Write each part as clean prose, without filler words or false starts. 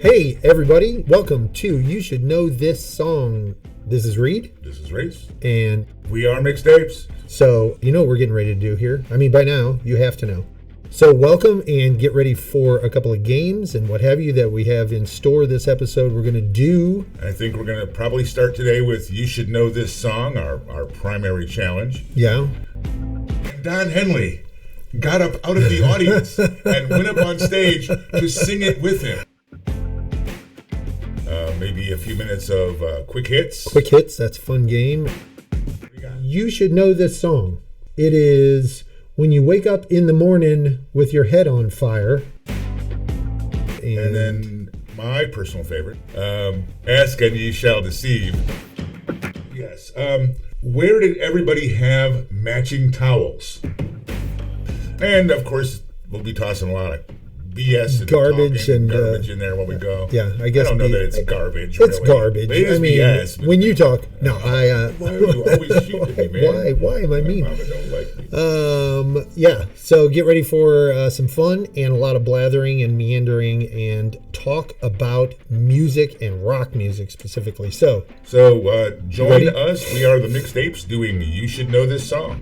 Hey, everybody. Welcome to You Should Know This Song. This is Reed. This is Race. And we are MixedApez. So, you know what we're getting ready to do here. I mean, by now, you have to know. So, welcome and get ready for a couple of games and what have you that we have in store this episode. We're going to do... I think we're going to probably start today with You Should Know This Song, our primary challenge. Yeah. Don Henley got up out of the audience and went up on stage to sing it with him. Maybe a few minutes of quick hits. Quick hits, that's a fun game. You should know this song. It is When You Wake Up in the Morning with Your Head on Fire. And then my personal favorite, Ask and Ye Shall Deceive. Yes. Where did everybody have matching towels? And of course, we'll be tossing a lot of BS and garbage and garbage in there when we go. Yeah, I guess I don't know that it's garbage. It's really. garbage. It is I mean, BS, when you talk, no, why are you always shooting me, man? Why am I mean? My mama don't like me. Yeah. So get ready for some fun and a lot of blathering and meandering and talk about music and rock music specifically. So join us. We are the MixedApez doing You Should Know This Song.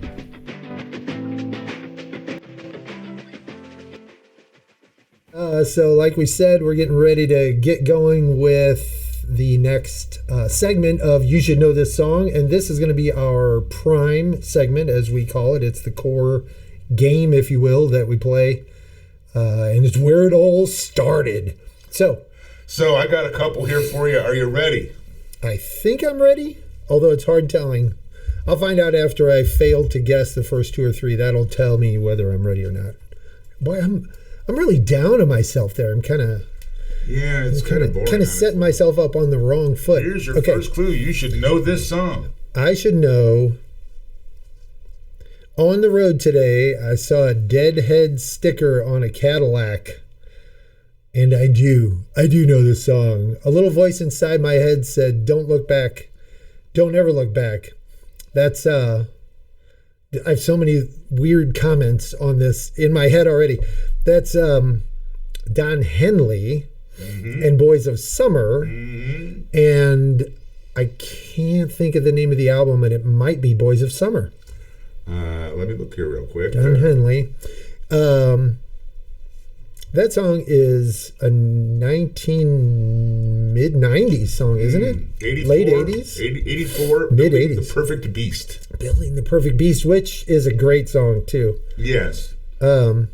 So like we said, we're getting ready to get going with the next segment of You Should Know This Song. And this is going to be our prime segment, as we call it. It's the core game, if you will, that we play. And it's where it all started. So I got a couple here for you. Are you ready? I think I'm ready, although it's hard telling. I'll find out after I failed to guess the first two or three. That'll tell me whether I'm ready or not. Boy, I'm really down on myself there. I'm kind of boring. Kind of setting myself up on the wrong foot. Here's your first clue. You should know this song. I should know. On the road today, I saw a Deadhead sticker on a Cadillac. And I do know this song. A little voice inside my head said, "Don't look back. Don't ever look back." That's I have so many weird comments on this in my head already. That's Don Henley and Boys of Summer. Mm-hmm. And I can't think of the name of the album, and it might be Boys of Summer. Let me look here real quick. Don Henley. That song is a mid-90s song, isn't it? 84, late 80s? 84. Mid-80s. The Perfect Beast. Building the Perfect Beast, which is a great song, too. Yes. One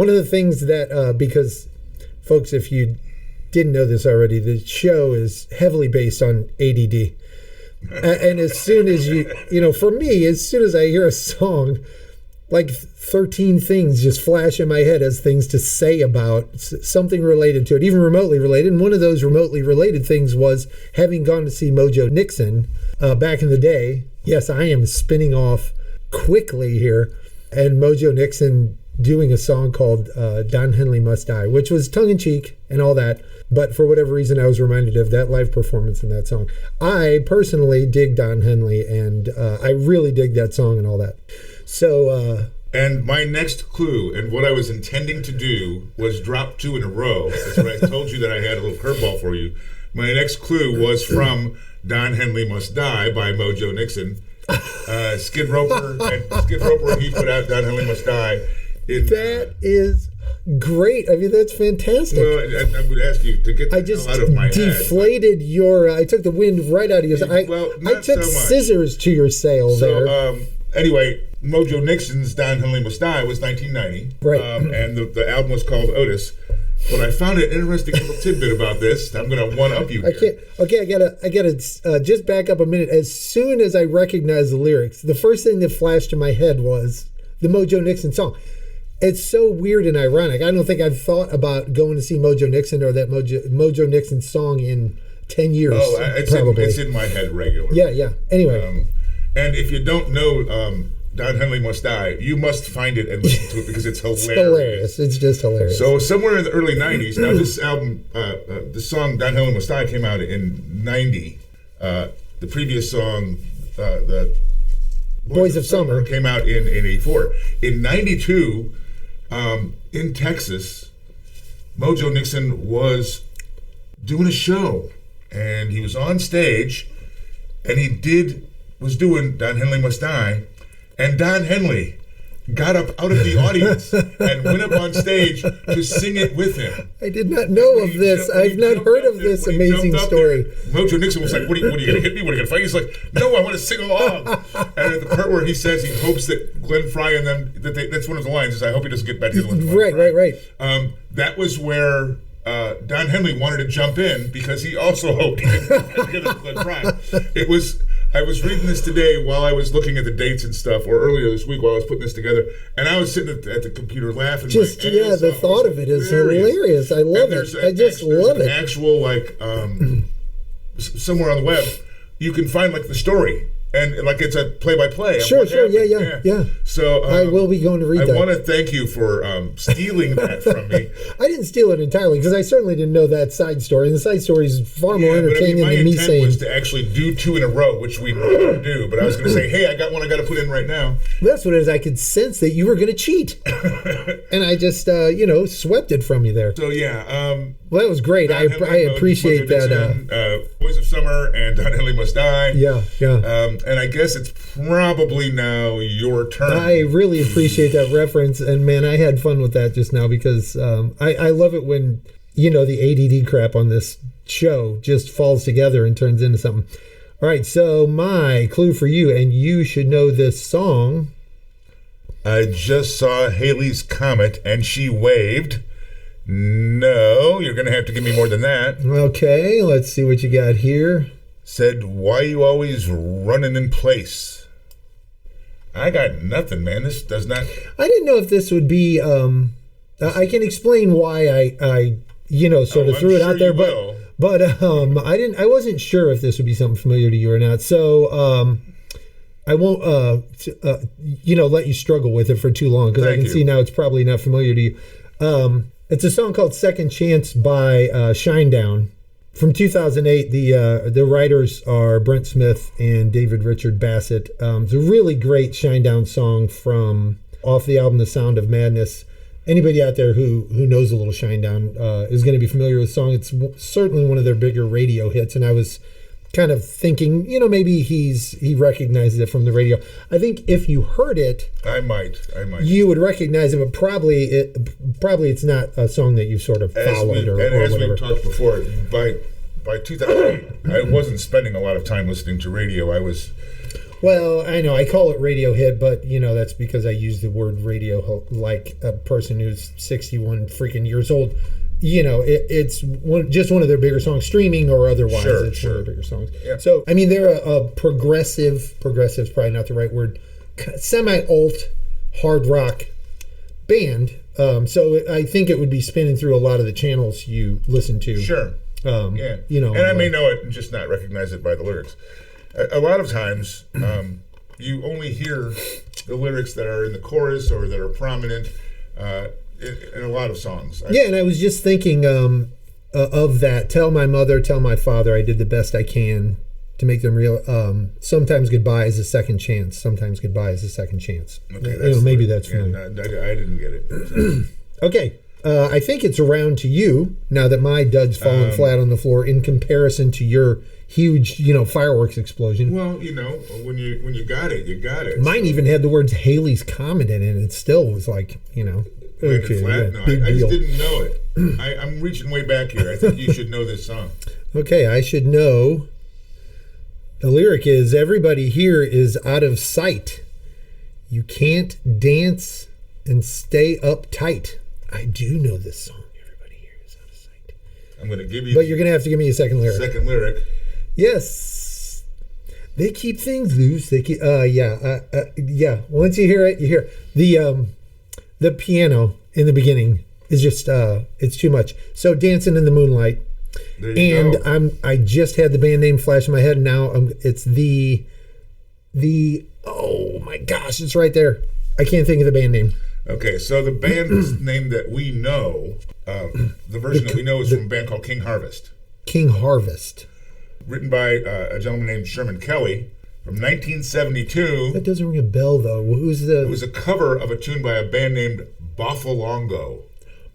of the things that, because, folks, if you didn't know this already, the show is heavily based on ADD. And as soon as for me, as soon as I hear a song, like 13 things just flash in my head as things to say about something related to it, even remotely related. And one of those remotely related things was having gone to see Mojo Nixon back in the day. Yes, I am spinning off quickly here. And Mojo Nixon doing a song called Don Henley Must Die, which was tongue-in-cheek and all that. But for whatever reason, I was reminded of that live performance in that song. I personally dig Don Henley, and I really dig that song and all that. So... and my next clue, and what I was intending to do, was drop two in a row. That's what I told you that I had a little curveball for you. My next clue was from Don Henley Must Die by Mojo Nixon. Skid Roper, and he put out Don Henley Must Die. That is great. I mean, that's fantastic. Well, I would ask you to get the hell out of my head. I just deflated your... I took the wind right out of your... I took scissors to your sail there. So, anyway, Mojo Nixon's Don Henley Must Die was 1990. Right. And the album was called Otis. But I found an interesting little tidbit about this. I'm going to one-up you here. I gotta just back up a minute. As soon as I recognized the lyrics, the first thing that flashed in my head was the Mojo Nixon song. It's so weird and ironic. I don't think I've thought about going to see Mojo Nixon or that Mojo Nixon song in 10 years. Oh, probably. It's in my head regularly. Yeah. Anyway. And if you don't know Don Henley Must Die, you must find it and listen to it because it's hilarious. It's just hilarious. So somewhere in the early 90s, now this album, the song Don Henley Must Die came out in 90. The previous song, the Boys of Summer, came out in 84. In 92, in Texas, Mojo Nixon was doing a show, and he was on stage, and he was doing Don Henley Must Die, and Don Henley got up out of the audience and went up on stage to sing it with him. I did not know of this. I've not heard of this amazing story. Mojo Nixon was like, what are you going to hit me? What are you going to fight? He's like, no, I want to sing along. And at the part where he says he hopes that Glenn Frey and them, that's one of the lines, is I hope he doesn't get back to Glenn Frey. Right. That was where Don Henley wanted to jump in because he also hoped he could get Glenn Frey. I was reading this today while I was looking at the dates and stuff, or earlier this week while I was putting this together, and I was sitting at the computer laughing. The thought of it is hilarious. I love it. I just love it. Actual, somewhere on the web, you can find the story. And it's a play-by-play. Sure, yeah. So I will be going to read that. I want to thank you for stealing that from me. I didn't steal it entirely because I certainly didn't know that side story. And the side story is far more entertaining than me saying. My intent was to actually do 2 in a row, which we never do. But I was going to say, hey, I got one I got to put in right now. That's what it is. I could sense that you were going to cheat, and I just swept it from you there. So well, that was great. I appreciate Mojo that. Nixon, Boys of Summer and Don Henley Must Die. Yeah. And I guess it's probably now your turn. I really appreciate that reference. And, man, I had fun with that just now because I love it when, the ADD crap on this show just falls together and turns into something. All right, so my clue for you, and you should know this song. I just saw Halley's Comet, and she waved. No, you're going to have to give me more than that. Okay, let's see what you got here. Said, why you always running in place? I got nothing, man. This does not... I didn't know if this would be... I can explain why I threw it out there, but I wasn't sure if this would be something familiar to you or not. So I won't let you struggle with it for too long because I can see now it's probably not familiar to you. It's a song called Second Chance by Shinedown. From 2008, the writers are Brent Smith and David Richard Bassett. It's a really great Shinedown song from off the album The Sound of Madness. Anybody out there who knows a little Shinedown is going to be familiar with the song. It's certainly one of their bigger radio hits, and I was kind of thinking, maybe he recognizes it from the radio. I think if you heard it, I might. You would recognize it, but probably it's not a song that you sort of followed or as whatever. We've talked before, by 2008, I wasn't spending a lot of time listening to radio. I was. Well, I know I call it radio hit, but that's because I use the word radio like a person who's 61 freaking years old. It's just one of their bigger songs, streaming or otherwise. It's one of their bigger songs. Yeah. So, I mean, they're a progressive's probably not the right word, semi-alt hard rock band. So I think it would be spinning through a lot of the channels you listen to. Sure. And I may know it and just not recognize it by the lyrics. A lot of times, you only hear the lyrics that are in the chorus or that are prominent. In a lot of songs. And I was just thinking of that. Tell my mother, tell my father, I did the best I can to make them real. Sometimes goodbye is a second chance. Sometimes goodbye is a second chance. Okay, maybe that's familiar. I didn't get it. Okay, I think it's around to you now that my dud's fallen flat on the floor in comparison to your huge, fireworks explosion. Well, when you got it, you got it. Mine even had the words Halley's Comet in it, and it still was like, Okay, flat? No, I just didn't know it. I'm reaching way back here. I think you should know this song. Okay, I should know. The lyric is, everybody here is out of sight. You can't dance and stay uptight. I do know this song. Everybody here is out of sight. I'm going to give you... But you're going to have to give me a second lyric. Second lyric. Yes. They keep things loose. They keep... yeah. Once you hear it, you hear... The piano in the beginning is just it's too much. So Dancing in the Moonlight. There you go. I just had the band name flash in my head, and now it's the oh my gosh, it's right there. I can't think of the band name. Okay, so the band name that we know, the version that we know is from a band called King Harvest. King Harvest. Written by a gentleman named Sherman Kelly. From 1972. That doesn't ring a bell, though. Who's the... It was a cover of a tune by a band named BOFFALONGO.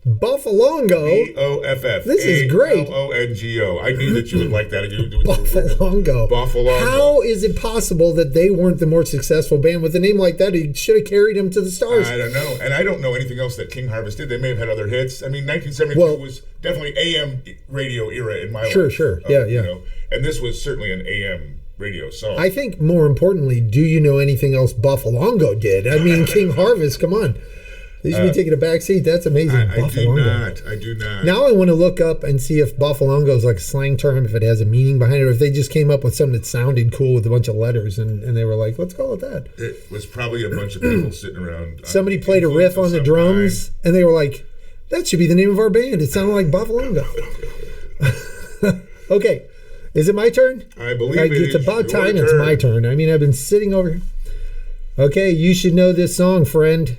Boffalongo. BOFF. This is great. BOFFALONGO. I knew that you would like that. Boffalongo. Boffalongo. How is it possible that they weren't the more successful band with a name like that? It should have carried them to the stars. I don't know. And I don't know anything else that King Harvest did. They may have had other hits. I mean, 1972 was definitely AM radio era in my life. Sure. Yeah. You know, and this was certainly an AM radio song. I think more importantly, do you know anything else Boffalongo did? I mean, King Harvest, come on. They should be taking a back seat. That's amazing. I do not. Now I want to look up and see if Boffalongo is like a slang term, if it has a meaning behind it, or if they just came up with something that sounded cool with a bunch of letters and they were like, let's call it that. It was probably a bunch of people sitting around. Somebody played a riff on the drums and they were like, that should be the name of our band. It sounded like Boffalongo. Okay. Is it my turn? I believe it's about time it's my turn. I mean, I've been sitting over here. Okay, you should know this song, friend.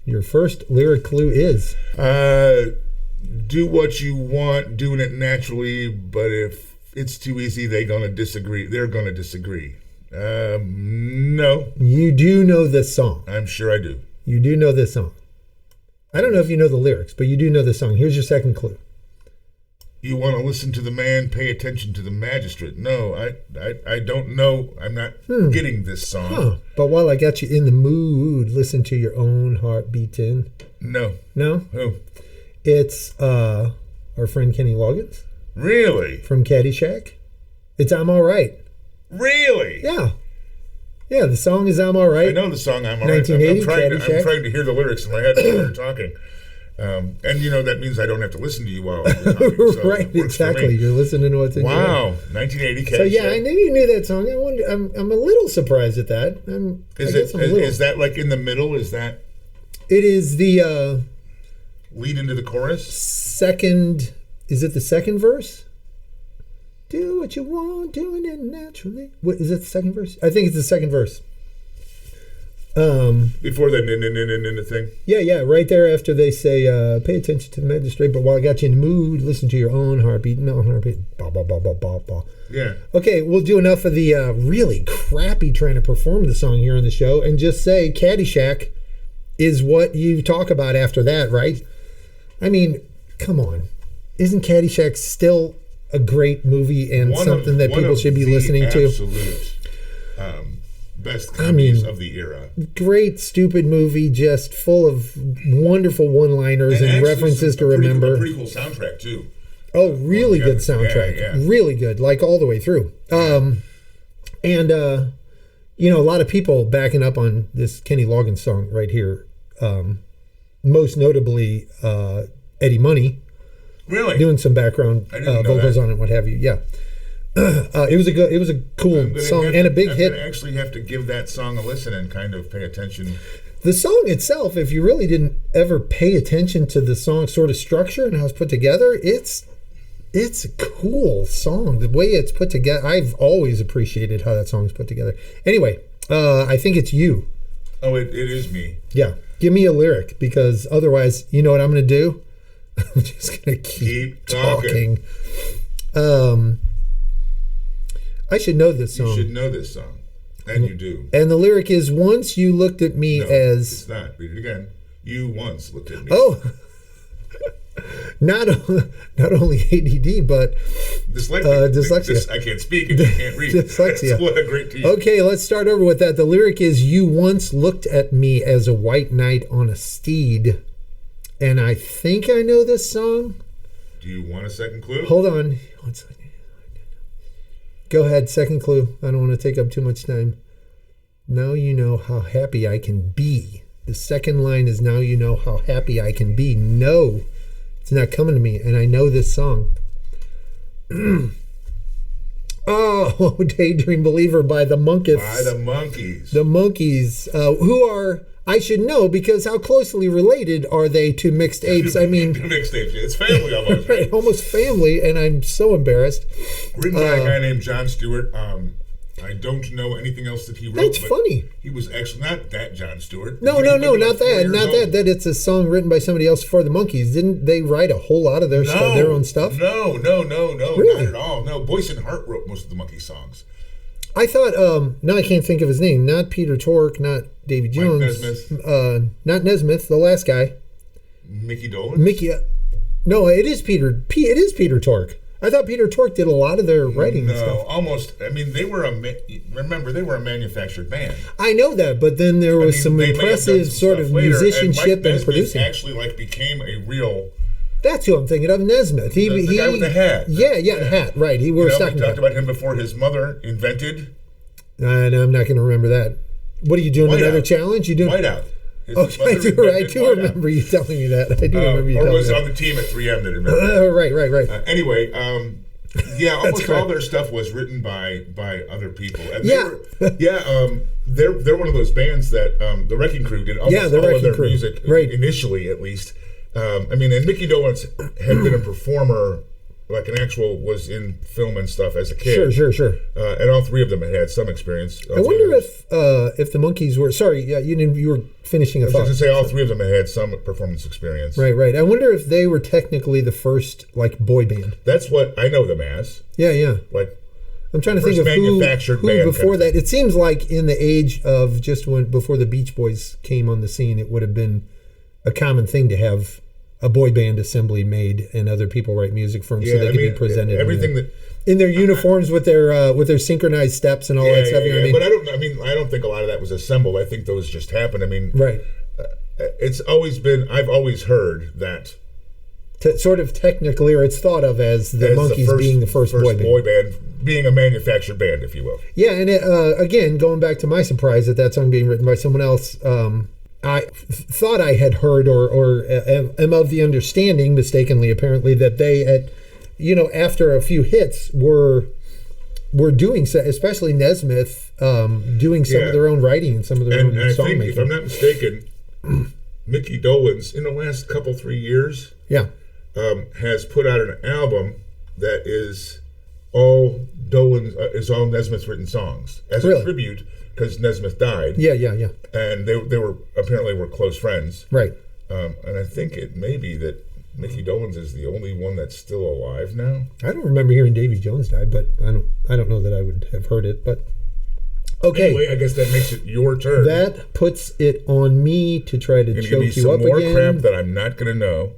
Your first lyric clue is... do what you want, doing it naturally, but if it's too easy, they're going to disagree. No. You do know this song. I'm sure I do. You do know this song. I don't know if you know the lyrics, but you do know the song. Here's your second clue. You want to listen to the man, pay attention to the magistrate. No, I don't know. I'm not getting this song. Huh. But while I got you in the mood, listen to your own heart beating. No. No? Who? It's our friend Kenny Loggins. Really? From Caddyshack. It's I'm All Right. Really? Yeah. Yeah, the song is I'm All Right. I know the song I'm All Right. 1980, I'm trying to hear the lyrics in my head while you're talking. And you know that means I don't have to listen to you while you're talking. So right, exactly. You're listening to what's in your head. Wow, 1980 Caddyshack. So yeah, I knew you knew that song. I wonder. I'm a little surprised at that. Is that like in the middle? Is that? It is the lead into the chorus. Second. Is it the second verse? Do what you want, doing it naturally. What is it? The second verse? I think it's the second verse. Before the thing. Yeah, right there after they say, pay attention to the magistrate, but while I got you in the mood, listen to your own heartbeat. No, heartbeat. Bah, bah, bah, bah, bah, bah. Yeah. Okay, we'll do enough of the really crappy trying to perform the song here on the show and just say Caddyshack is what you talk about after that, right? I mean, come on. Isn't Caddyshack still a great movie and something that people should be listening to? Absolute. Best comedies of the era. Great, stupid movie, just full of wonderful one-liners and references to remember. A pretty cool soundtrack, too. Oh, really good soundtrack. Yeah. Really good, like all the way through. And you know, a lot of people backing up on this Kenny Loggins song right here. Most notably, Eddie Money. Really? Doing some background vocals on it, what have you. Yeah. It was a cool song and a big hit. I actually have to give that song a listen and kind of pay attention. The song itself, if you really didn't ever pay attention to the song sort of structure and how it's put together, it's a cool song. The way it's put together, I've always appreciated how that song's put together. Anyway, I think it's you. Oh, it is me. Yeah. Give me a lyric, because otherwise, you know what I'm going to do? I'm just going to keep talking. I should know this song. You should know this song. And you do. And the lyric is, once you looked at me as... It's not. Read it again. You once looked at me. Oh. Not only ADD, but dyslexia. I can't speak and you can't read. Dyslexia. What a great team. Okay, let's start over with that. The lyric is, you once looked at me as a white knight on a steed. And I think I know this song. Do you want a second clue? Hold on. 1 second. Go ahead, second clue. I don't want to take up too much time. Now you know how happy I can be. The second line is, now you know how happy I can be. No, it's not coming to me, and I know this song. Oh, Daydream Believer by the Monkeys. The Monkeys, who are... I should know, because how closely related are they to MixedApez? I mean... MixedApez, it's family almost. Right, almost family, and I'm so embarrassed. Written by a guy named Jon Stewart. I don't know anything else that he wrote. That's funny. He was actually not that Jon Stewart. No, not that. That it's a song written by somebody else for the Monkeys. Didn't they write a whole lot of their own stuff? No, really? Not at all. No, Boyce and Hart wrote most of the Monkeys songs. I thought, now I can't think of his name. Not Peter Tork, not Davy Jones. Mike Nesmith. Not Nesmith, the last guy. Mickey Dolenz? Mickey. No, it is Peter. It is Peter Tork. I thought Peter Tork did a lot of their writing and stuff. No, almost. I mean, they were a manufactured band. I know that, but then there was some impressive sort of musicianship and producing. Actually, became a real. That's who I'm thinking of, Nesmith. The guy with the hat. Yeah, the hat. Right. We talked about him before his mother invented. And I'm not going to remember that. What are you doing? Another challenge? You doing Whiteout? Okay, I do remember you telling me that. I do remember you telling me that. Or was on the team at 3M that remember. Right. Anyway, almost all their stuff was written by other people. And they're one of those bands that the Wrecking Crew did almost all of their music, initially at least. And Mickey Dolenz had been a performer, was in film and stuff as a kid. Sure. And all three of them had some experience. I wonder if the Monkees were. Sorry, you were finishing a thought. I was going to say all three of them had some performance experience. Right. I wonder if they were technically the first boy band. That's what I know them as. Yeah. I'm trying to think of who before that. It seems like in the age of before the Beach Boys came on the scene, it would have been a common thing to have a boy band assembly made and other people write music for them so they could be presented in their uniforms with their synchronized steps and all that stuff. But I don't think a lot of that was assembled. I think those just happened. Right. It's always been. I've always heard that. Sort of technically, or it's thought of as the Monkees being the first boy band, being a manufactured band, if you will. Yeah, and again, going back to my surprise at that song being written by someone else. I thought I had heard or am of the understanding, mistakenly apparently, that they after a few hits were doing, especially Nesmith, doing some of their own writing and some of their own songmaking. I think, if I'm not mistaken, Mickey Dolenz in the last 3 years, has put out an album that is all all Nesmith's written songs as a tribute. Because Nesmith died. Yeah. And they were apparently close friends. Right. And I think it may be that Mickey Dolenz is the only one that's still alive now. I don't remember hearing Davy Jones died, but I don't know that I would have heard it. But okay. Anyway, I guess that makes it your turn. That puts it on me to try to choke you up again. Give me some more crap that I'm not going to know.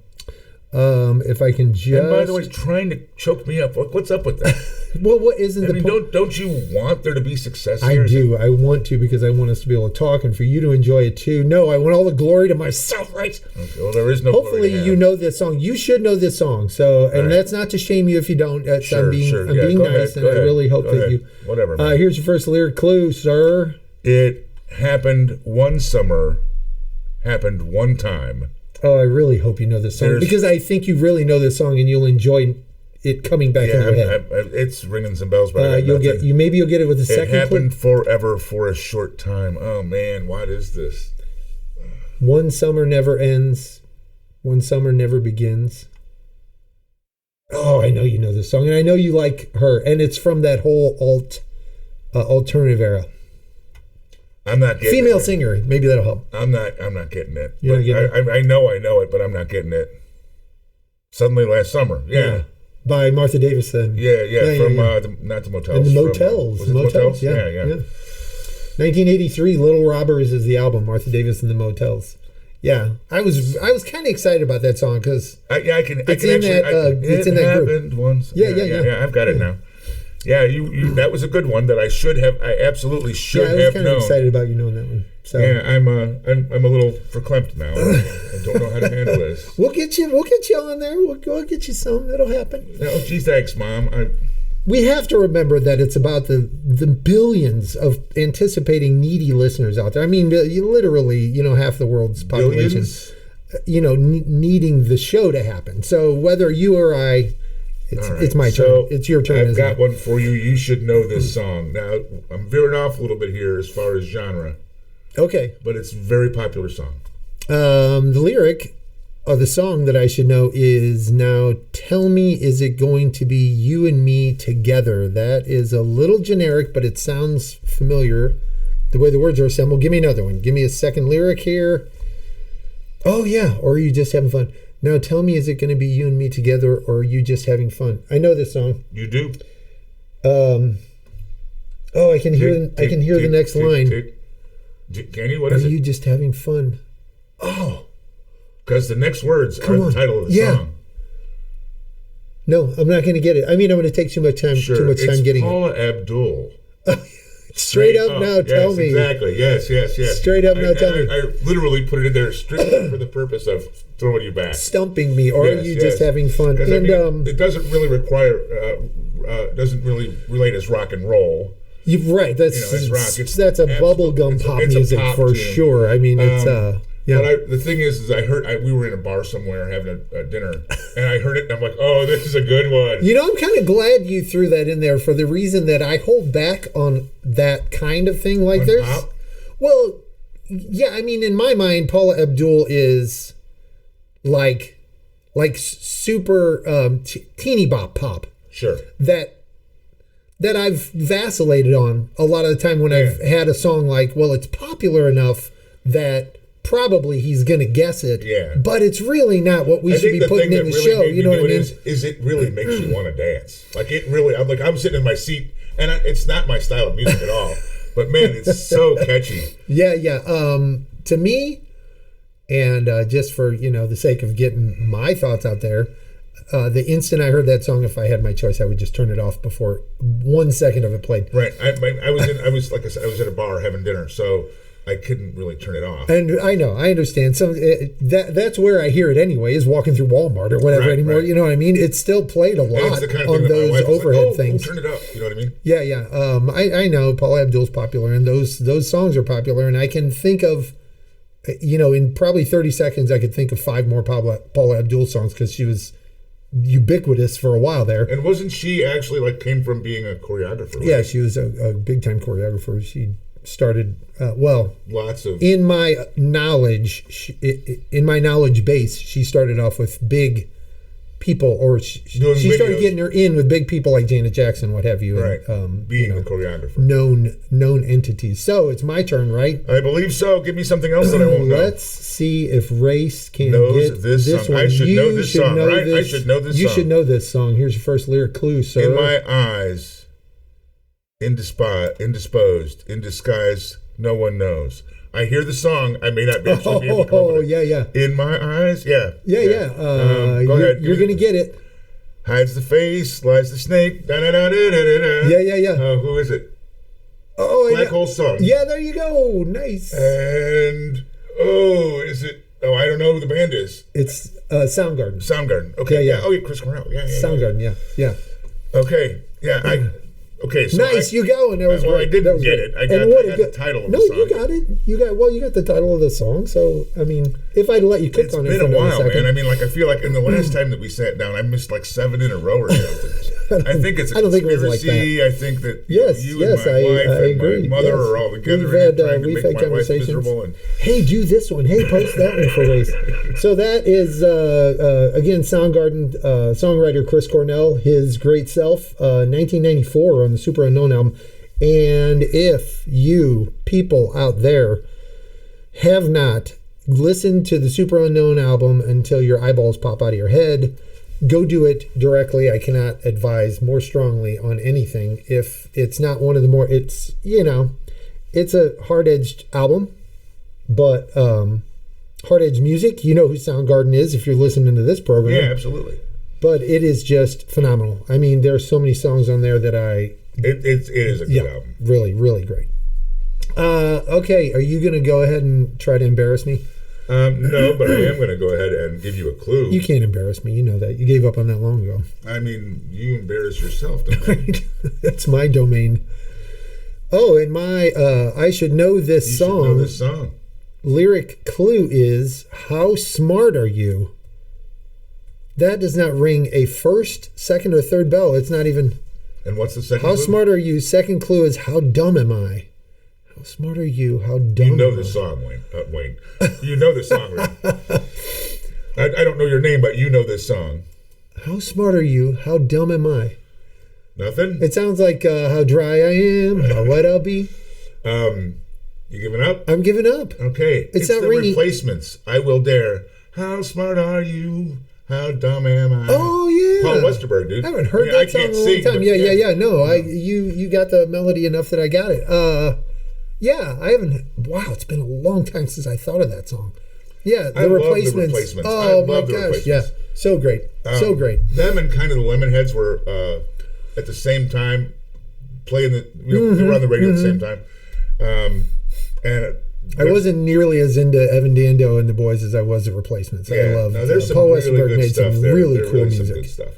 If I can just. And by the way, trying to choke me up. What's up with that? Well, what isn't the point? Don't you want there to be success here? I do. I want to because I want us to be able to talk and for you to enjoy it too. No, I want all the glory to myself, right? Okay, well, there is no. Hopefully, glory you know this song. You should know this song. So, and that's not to shame you if you don't. I'm being nice, and I really hope that you. Whatever. Here's your first lyric clue, sir. It happened one summer. Happened one time. Oh, I really hope you know this song because I think you really know this song and you'll enjoy it coming back in your head. It's ringing some bells, but you'll get with the second. It happened forever for a short time. Oh man, what is this? One summer never ends. One summer never begins. Oh, I know you know this song, and I know you like her, and it's from that whole alternative era. I'm not getting female singer. Maybe that'll help. I'm not getting it. You're not getting it? I know it, but I'm not getting it. Suddenly last summer. Yeah. By Martha Davis then. Yeah. From not the Motels. And the Motels. Was it Motels? Yeah. 1983, Little Robbers is the album. Martha Davis and the Motels. Yeah, I was kind of excited about that song because it's in that group. Once. Yeah. I've got it now. Yeah, you that was a good one that I absolutely should have known. I was kind of excited about you knowing that one. So yeah, I'm a little verklempt now. I don't know how to handle this. We'll get you on there. We'll get you some. It'll happen. Oh, geez, thanks, Mom. We have to remember that it's about the billions of anticipating needy listeners out there. I mean, literally, half the world's population, needing the show to happen. So whether you or I. It's my turn. It's your turn. I've got one for you. You should know this song. Now, I'm veering off a little bit here as far as genre. Okay. But it's a very popular song. The lyric of the song that I should know is, now tell me, is it going to be you and me together? That is a little generic, but it sounds familiar. The way the words are assembled. Give me another one. Give me a second lyric here. Oh, yeah. Or are you just having fun? Now tell me, is it going to be you and me together, or are you just having fun? I know this song. You do. I can hear the next line. Kenny, what is it? Are you just having fun? Oh, Because the next words are the title of the song. No, I'm not going to get it. I mean, I'm going to take too much time. Sure. Too much time getting Paula Abdul. Straight up now, tell me. Exactly. Yes. Straight up now, tell me. I literally put it in there strictly for the purpose of throwing you back, stumping me, or are you just having fun? And I mean, it doesn't really require, doesn't really relate as rock and roll. Right. That's that's a bubblegum pop music for sure. I mean, it's. Yeah. But the thing is I heard we were in a bar somewhere having a dinner, and I heard it, and I'm like, oh, this is a good one. You know, I'm kind of glad you threw that in there for the reason that I hold back on that kind of thing. Like there's, pop? Well, yeah, I mean, in my mind, Paula Abdul is like super teeny bop pop. Sure. That I've vacillated on a lot of the time when I've had a song like, well, it's popular enough that probably he's going to guess it, but it's really not what we should be putting in the show. You know what I mean? Is it really makes you want to dance? Like it really, I'm sitting in my seat, and it's not my style of music at all. But man, it's so catchy. Yeah. To me, and just for the sake of getting my thoughts out there, the instant I heard that song, if I had my choice, I would just turn it off before 1 second of it played. Right. I was like I said, I was at a bar having dinner, so I couldn't really turn it off. And I know, I understand. So that's where I hear it anyway, is walking through Walmart or whatever anymore. Right. You know what I mean? It's still played a lot on those overhead things. Turn it up. You know what I mean? Yeah. I know Paula Abdul's popular, and those songs are popular, and I can think of, in probably 30 seconds, I could think of 5 more Paula Abdul songs because she was ubiquitous for a while there. And wasn't she actually came from being a choreographer? Right? Yeah, she was a big time choreographer. She started lots of in my knowledge base, she started off with big people, or she started getting her in with big people like Janet Jackson, what have you, right? And, being a choreographer, known entities. So it's my turn, right? I believe so. Give me something else that I won't know. Let's see if Race can get this song. One. I should know this song, right? I should know this song. You should know this song. Here's your first lyric clue, sir. In my eyes, indisposed, in disguise, no one knows. I hear the song. I may not be able to come up with it. Yeah. In my eyes, yeah. Go ahead. You're gonna get it. Hides the face, lies the snake. Da da da da da da. Yeah. Who is it? Oh, Black Hole Song. Yeah, there you go. Nice. And is it? Oh, I don't know who the band is. It's Soundgarden. Soundgarden. Okay. Yeah. Oh, yeah, Chris Cornell. Yeah. Soundgarden. Yeah. Okay. Yeah. Okay, so nice, you go, and that was I didn't get it. I got the title of the song. No, you got it. You got the title of the song. So I mean, if I'd let you cook on it, it's been a while, man. I mean, I feel like in the last time that we sat down, I missed 7 in a row or something. I think it's a conspiracy. I don't think it was like that. I think that you and my wife and my mother are all together trying to make my wife miserable. Hey, do this one. Hey, post that one for Race. So that is again Soundgarden songwriter Chris Cornell, his great self, 1994 on the Super Unknown album. And if you people out there have not listened to the Super Unknown album until your eyeballs pop out of your head, go do it directly. I cannot advise more strongly on anything. If it's not one of the more, it's a hard-edged album, but hard-edged music. You know who Soundgarden is if you're listening to this program. Yeah, absolutely. But it is just phenomenal. I mean, there are so many songs on there that It is a good album. Really, really great. Okay, are you going to go ahead and try to embarrass me? No, but I am going to go ahead and give you a clue. You can't embarrass me. You know that. You gave up on that long ago. I mean, you embarrass yourself, don't you? That's my domain. Oh, and my I should know this song. You should know this song. Lyric clue is, how smart are you? That does not ring a first, second, or third bell. It's not even... And what's the second clue? How smart are you? Second clue is, how dumb am I? How smart are you? How dumb You know this song, Wayne. You know this song, right? I don't know your name, but you know this song. How smart are you? How dumb am I? Nothing? It sounds like how dry I am, how wet I'll be. You giving up? I'm giving up. Okay. It's not the ringing. Replacements. I Will Dare. How smart are you? How dumb am I? Oh yeah, Paul Westerberg, dude. I haven't heard that song in a long time. Yeah. No, you got the melody enough that I got it. Yeah, I haven't. Wow, it's been a long time since I thought of that song. Yeah, I love the Replacements. Oh my gosh, yeah, so great, so great. Them and kind of the Lemonheads were at the same time playing they were on the radio at the same time, and I wasn't nearly as into Evan Dando and the Boys as I was the Replacements. I love. There's some Paul really Westerberg good made stuff some there. really There cool really some music. good stuff.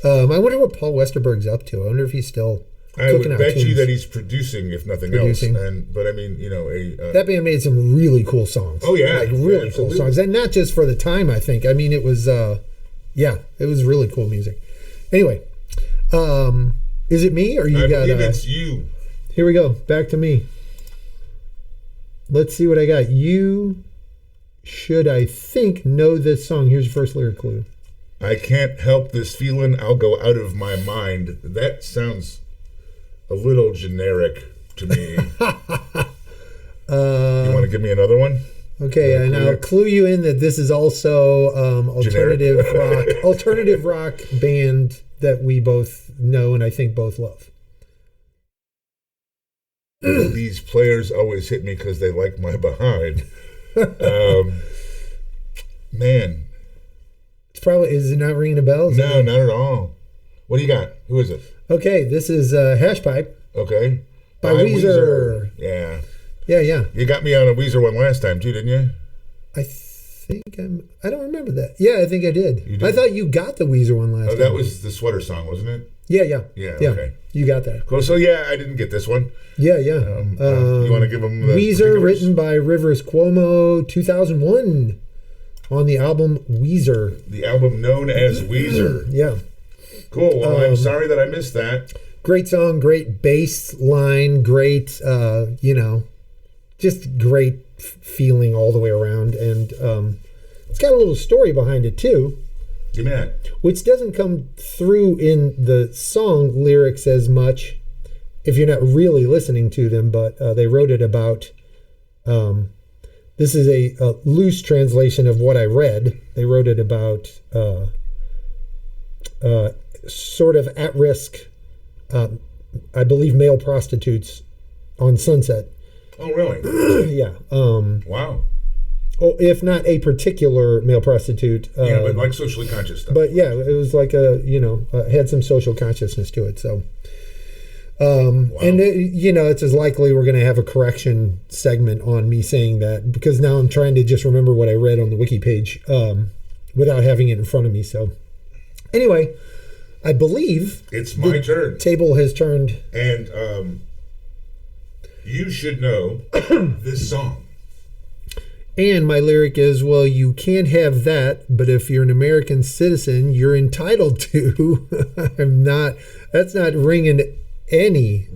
I wonder what Paul Westerberg's up to. I wonder if he's still I cooking would out bet you tunes. that he's producing, if nothing else. But I mean, that band made some really cool songs. Oh yeah, like really cool songs, and not just for the time. I think. I mean, it was it was really cool music. Anyway, is it me or you got? I believe it's you. Here we go. Back to me. Let's see what I got. You should, I think, know this song. Here's your first lyric clue. I can't help this feeling. I'll go out of my mind. That sounds a little generic to me. You want to give me another one? Okay, and I'll clue you in that this is also alternative rock band that we both know and I think both love. These players always hit me because they like my behind. Man. It's probably, is it not ringing a bell? No, not at all. What do you got? Who is it? Okay, this is Hash Pipe. Okay. By Weezer. Yeah. Yeah. You got me on a Weezer one last time too, didn't you? I don't remember that. Yeah, I think I did. You did? I thought you got the Weezer one last time. That was the sweater song, wasn't it? Yeah. Okay. You got that. Cool. So yeah, I didn't get this one. Yeah. You want to give them the Weezer, particulars? written by Rivers Cuomo, 2001, on the album Weezer. The album known as Weezer. Yeah. Cool. Well, I'm sorry that I missed that. Great song, great bass line, great, just great feeling all the way around. And it's got a little story behind it, too. Give me that. Which doesn't come through in the song lyrics as much if you're not really listening to them, but they wrote it about, this is a loose translation of what I read. They wrote it about sort of at-risk, I believe, male prostitutes on Sunset. Oh, really? Yeah. Wow. Oh, if not a particular male prostitute. Yeah, but like socially conscious stuff. But yeah, it was like had some social consciousness to it. So, wow. And it's as likely we're going to have a correction segment on me saying that, because now I'm trying to just remember what I read on the wiki page without having it in front of me. So, anyway, I believe it's my turn. Table has turned, and you should know this song. And my lyric is, well, you can't have that, but if you're an American citizen, you're entitled to. That's not ringing any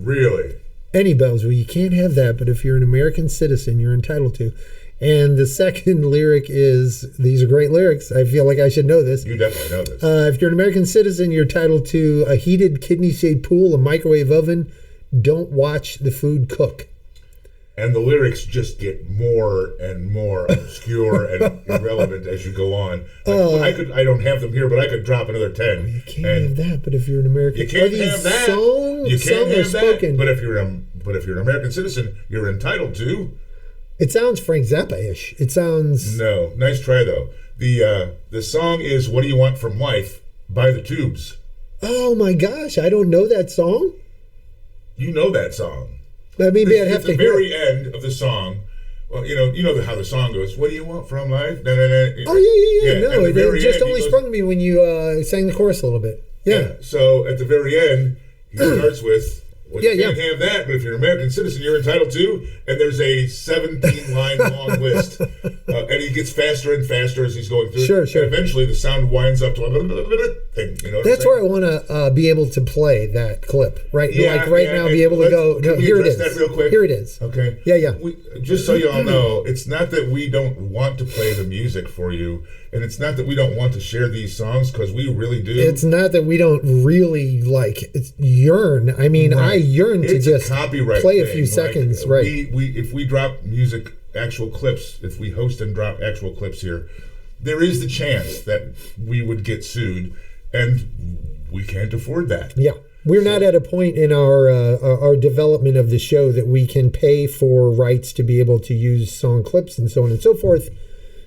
bells. Well, you can't have that, but if you're an American citizen, you're entitled to. And the second lyric is, these are great lyrics. I feel like I should know this. You definitely know this. If you're an American citizen, you're entitled to a heated kidney-shaped pool, a microwave oven. Don't watch the food cook. And the lyrics just get more and more obscure and irrelevant as you go on. I don't have them here, but I could drop another 10. You can't have that, but if you're an American, you can't have that. You can't have that. But if you're an American citizen, you're entitled to. It sounds Frank Zappa-ish. It sounds. No, nice try though. The song is "What Do You Want from Life" by the Tubes. Oh my gosh, I don't know that song. You know that song. Maybe I'd have to hear it. At the very end of the song, well, you know how the song goes. What do you want from life? Oh yeah. No, it just only sprung to me when you sang the chorus a little bit. Yeah. So at the very end, he starts with, well, you can't have that, but if you're an American citizen, you're entitled to. And there's a 17-line long list. And he gets faster and faster as he's going through. Sure. And eventually the sound winds up to a thing. That's where I want to be able to play that clip. Right? Yeah, like right now, be able to go, no, here it is. That real quick? Here it is. Okay. Yeah. Just so you all know, it's not that we don't want to play the music for you. And it's not that we don't want to share these songs, because we really do. It's not that we don't really yearn. I mean, right. I yearn to just play a few seconds. Right. If we drop music, actual clips, if we host and drop actual clips here, there is the chance that we would get sued, and we can't afford that. Yeah. We're not at a point in our development of the show that we can pay for rights to be able to use song clips and so on and so forth.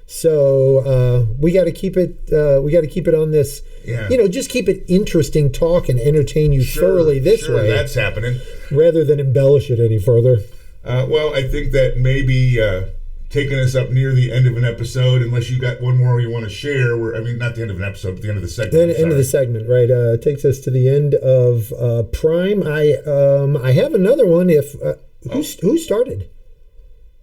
So we got to keep it. We got to keep it on this. Yeah. Just keep it interesting, talk and entertain you thoroughly this way. That's happening. Rather than embellish it any further. Well, I think that maybe taking us up near the end of an episode, unless you got one more you want to share. Not the end of an episode, but the end of the segment. End of the segment, right? Takes us to the end of Prime. I have another one. Who started?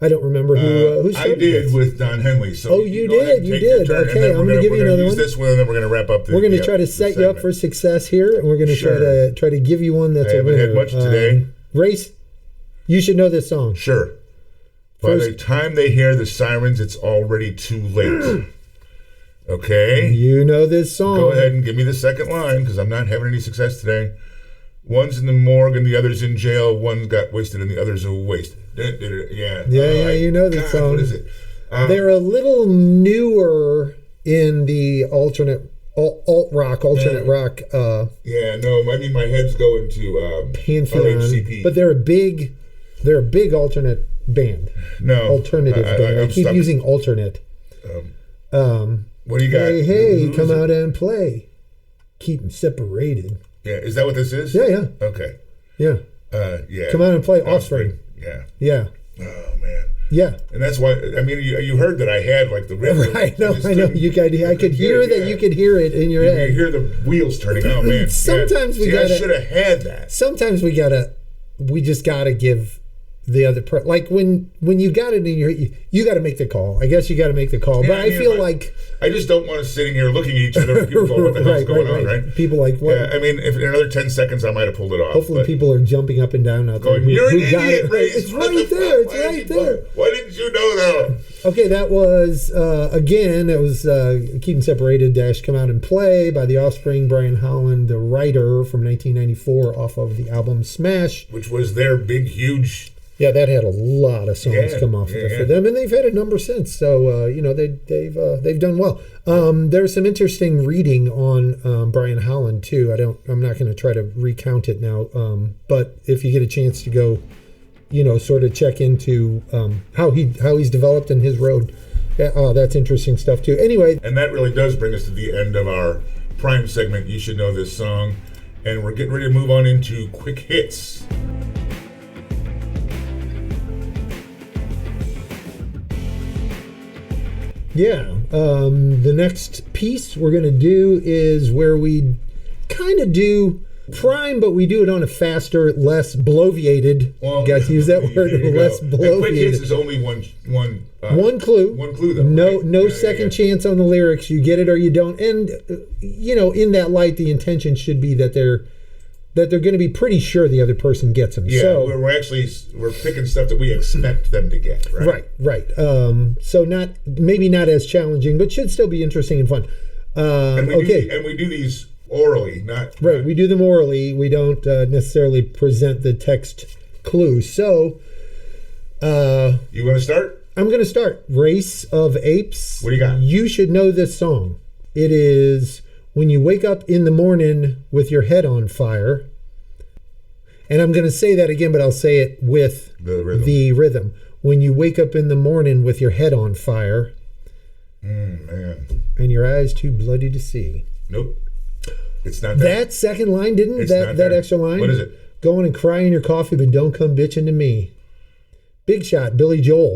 I don't remember who started. I did with Don Henley. So you did. Okay, I'm going to give you another one. This one, and then we're going to wrap up. We're going to try to set you up for success here, and we're going to try to give you one that's a winner. I haven't had much today. Race, you should know this song. Sure. By the time they hear the sirens, it's already too late. Okay? You know this song. Go ahead and give me the second line, because I'm not having any success today. One's in the morgue and the other's in jail. One got wasted and the other's a waste. Yeah. You know this song. What is it? They're a little newer in the alternate rock. My head's going to Pantheon, RHCP. but they're a big alternate band. No, alternative band. I keep using alternate. What do you got? Hey, come out and play. Keep them separated. Yeah, is that what this is? Yeah. Okay. Yeah. Yeah. Come out and play Offspring. Yeah. Oh man. Yeah. And that's why you heard that I had like the riff. Right. I know. I could hear that. You could hear it in your head. You hear the wheels turning. Oh man. Sometimes I should have had that. Sometimes we just gotta give the other like when you got it in your, you got to make the call. I guess you got to make the call. But I feel like I just don't want us sitting here looking at each other and people going, what the hell's going on, right? People like, what? Yeah, if in another 10 seconds I might have pulled it off. Hopefully people are jumping up and down out there. You're an idiot, Ray. It's right there. It's right there. Why didn't you know that? Okay, that was, again, it was Keep 'Em Separated - Come Out and Play by The Offspring, Brian Holland, the writer, from 1994 off of the album Smash. Which was their big, huge... Yeah, that had a lot of songs come off of it for them, and they've had a number since. So they've done well. There's some interesting reading on Brian Holland too. I'm not going to try to recount it now, but if you get a chance to go, sort of check into how he's developed in his road, that's interesting stuff too. Anyway, and that really does bring us to the end of our Prime segment. You should know this song, and we're getting ready to move on into quick hits. Yeah, the next piece we're going to do is where we kind of do Prime, but we do it on a faster, less bloviated. Well, got to use that word, less bloviated. Quick hits is only one clue. One clue, though. No second chance on the lyrics. You get it or you don't. And in that light, the intention should be that they're going to be pretty sure the other person gets them. Yeah, so, we're picking stuff that we expect them to get, right? Right. So maybe not as challenging, but should still be interesting and fun. And we do these orally, not... Right, we do them orally. We don't necessarily present the text clue. So... you want to start? I'm going to start. Race of Apes. What do you got? You should know this song. It is... When you wake up in the morning with your head on fire, and I'm going to say that again, but I'll say it with the rhythm. When you wake up in the morning with your head on fire, man, and your eyes too bloody to see. Nope, it's not that. That second line that extra line. What is it? Go on and cry in your coffee, but don't come bitching to me. Big Shot, Billy Joel.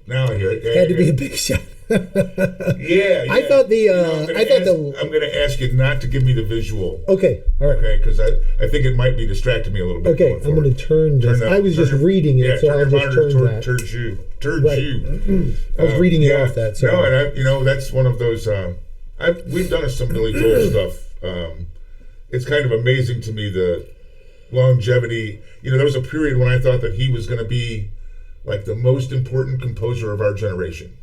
Now I hear it. Had to be a big shot. Yeah. I thought I'm going to ask you not to give me the visual. Okay, all right. Okay, because I think it might be distracting me a little bit. Okay, I'm going to turn this. I was just reading it, so I'll just turn that. Towards you. I was reading it off that. So. No, and that's one of those. We've done some Billy Joel stuff. It's kind of amazing to me the longevity. There was a period when I thought that he was going to be like the most important composer of our generation.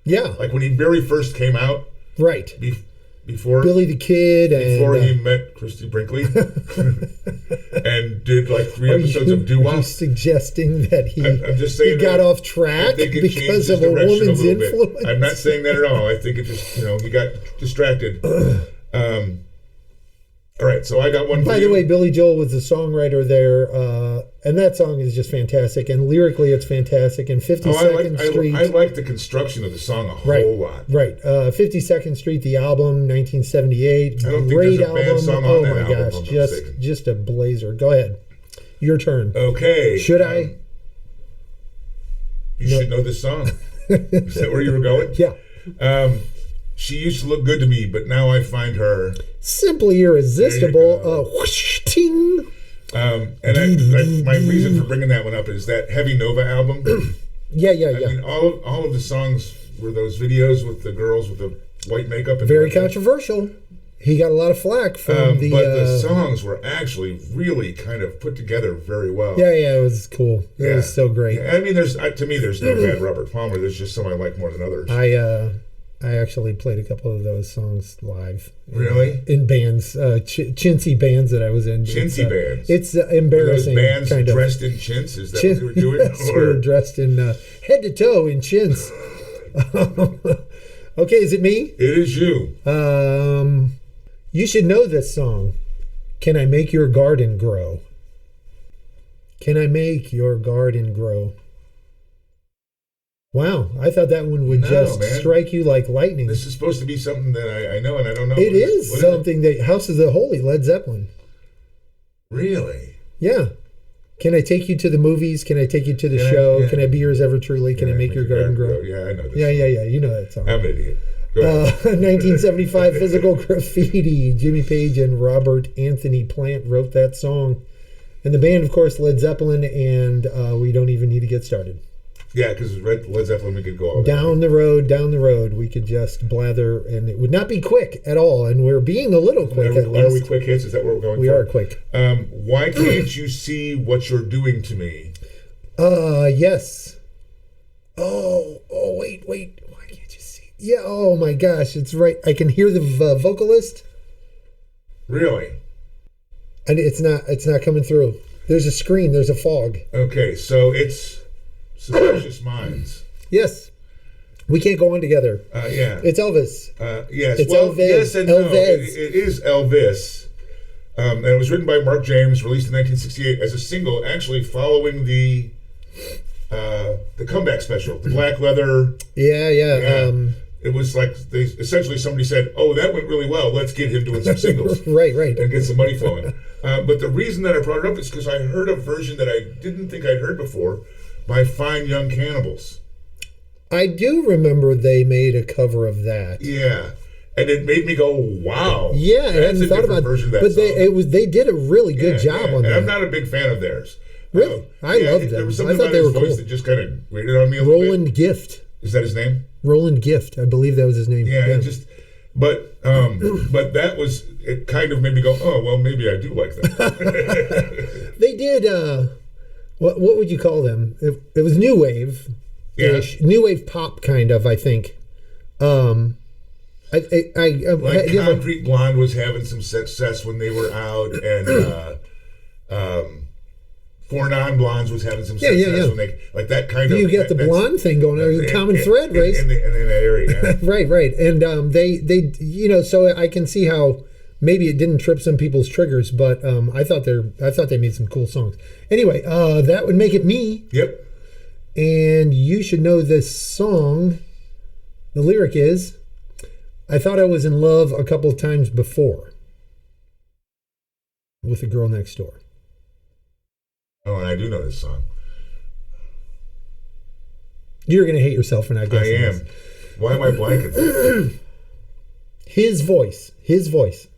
Yeah. Like when he very first came out. Right. Before Billy the Kid. Before he met Christy Brinkley. And did like 3 episodes of doo-wop. Are you suggesting that I'm just saying he got off track because of a woman's influence? I'm not saying that at all. I think it just, he got distracted. All right, so I got one. By the way, Billy Joel was the songwriter there, and that song is just fantastic. And lyrically, it's fantastic. And 52nd Street. I like the construction of the song a whole lot. Right. 52nd Street, the album, 1978. I don't Great think there's a bad album. song oh on that my album. gosh, just a blazer. Go ahead. Your turn. Okay. Should I? You should know this song. Is that where you were going? Yeah. She used to look good to me, but now I find her simply irresistible. Whoosh, ting. And my reason for bringing that one up is that Heavy Nova album. Yeah. I mean, all of the songs were those videos with the girls with the white makeup. And very controversial. He got a lot of flack from but the songs were actually really kind of put together very well. Yeah, it was cool. It was so great. Yeah, I mean, to me, there's no bad Robert Palmer. There's just some I like more than others. I actually played a couple of those songs live. Really? In bands, chintzy bands that I was in. Chintzy bands? It's embarrassing. Were those bands kind dressed in chintz? Is that what you were doing? Yes, we were dressed in head to toe in chintz. Okay, is it me? It is you. You should know this song. Can I make your garden grow? Can I make your garden grow? Wow, I thought that one would strike you like lightning. This is supposed to be something that I know and I don't know. It is something that House of the Holy, Led Zeppelin. Really? Yeah. Can I take you to the movies? Can I take you to the show? Can I be yours ever truly? Can I make your garden grow? Yeah, I know this. Yeah. You know that song. I'm an idiot. 1975 Physical Graffiti. Jimmy Page and Robert Anthony Plant wrote that song. And the band, of course, Led Zeppelin, and we don't even need to get started. Yeah, because Led Zeppelin, we could go all down the road. We could just blather, and it would not be quick at all. And we're being a little quick. Are we quick hits? Is that what we're going for? We are quick. Why can't you see what you're doing to me? Yes. Oh, wait. Why can't you see? Yeah. Oh my gosh, it's right. I can hear the vocalist. Really? And it's not coming through. There's a screen. There's a fog. Okay, so it's Suspicious Minds. Yes. We can't go on together. Yeah. It's Elvis. Yes. It's well, Elvis. Yes and Elvis. No. It is Elvis. And it was written by Mark James, released in 1968 as a single, actually following the comeback special, the Black Leather. Yeah. It was like somebody said, "Oh, that went really well. Let's get him doing some singles, right, and get some money flowing." But the reason that I brought it up is because I heard a version that I didn't think I'd heard before by Fine Young Cannibals. I do remember they made a cover of that. Yeah, and it made me go, "Wow!" Yeah, I hadn't thought about version of that but song. They did a really good job on that. And I'm not a big fan of theirs. Really, I loved them. There was something I thought about they his were voice cool. that just kind of grated on me a little bit. Roland Gift. Is that his name? Roland Gift, I believe that was his name. Yeah. But that was, it kind of made me go, oh, well, maybe I do like that. They did, what would you call them? It was new wave. Yeah. New wave pop, kind of, I think. Concrete Blonde was having some success when they were out, and Four Non-Blondes was having some success when they, like that kind of. You got the blonde thing going. There's a common thread, right? In that area, yeah. right. And they so I can see how maybe it didn't trip some people's triggers, but I thought they made some cool songs. Anyway, that would make it me. Yep. And you should know this song. The lyric is, "I thought I was in love a couple of times before with the girl next door." Oh, and I do know this song. You're going to hate yourself for not guessing. I am. This. Why am I blanking? His voice.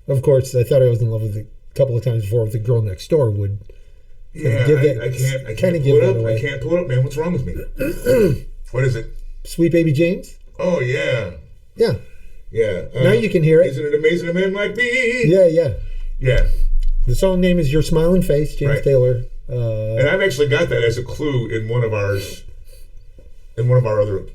Of course, I thought I was in love with a couple of times before with the girl next door would. Yeah, I can't pull it up. I can't pull it up, man. What's wrong with me? What is it? Sweet Baby James. Oh yeah. Yeah. Yeah. Now you can hear it. Isn't it amazing a man like me? Yeah. The song name is Your Smiling Face, James Taylor. And I've actually got that as a clue in one of our other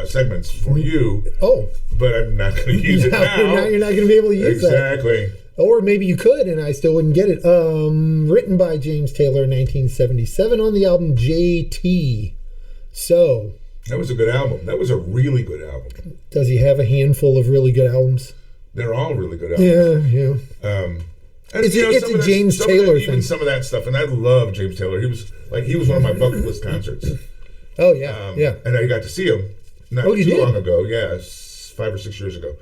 segments for you. Oh. But I'm not going to use it now. You're not going to be able to use that. Exactly. Or maybe you could, and I still wouldn't get it. Written by James Taylor, 1977, on the album JT. So. That was a good album. That was a really good album. Does he have a handful of really good albums? They're all really good albums. Yeah. And, It's a James Taylor thing. Even some of that stuff, and I love James Taylor. He was one of my bucket list concerts. Oh yeah, yeah. And I got to see him not too long ago. Yeah, 5 or 6 years ago.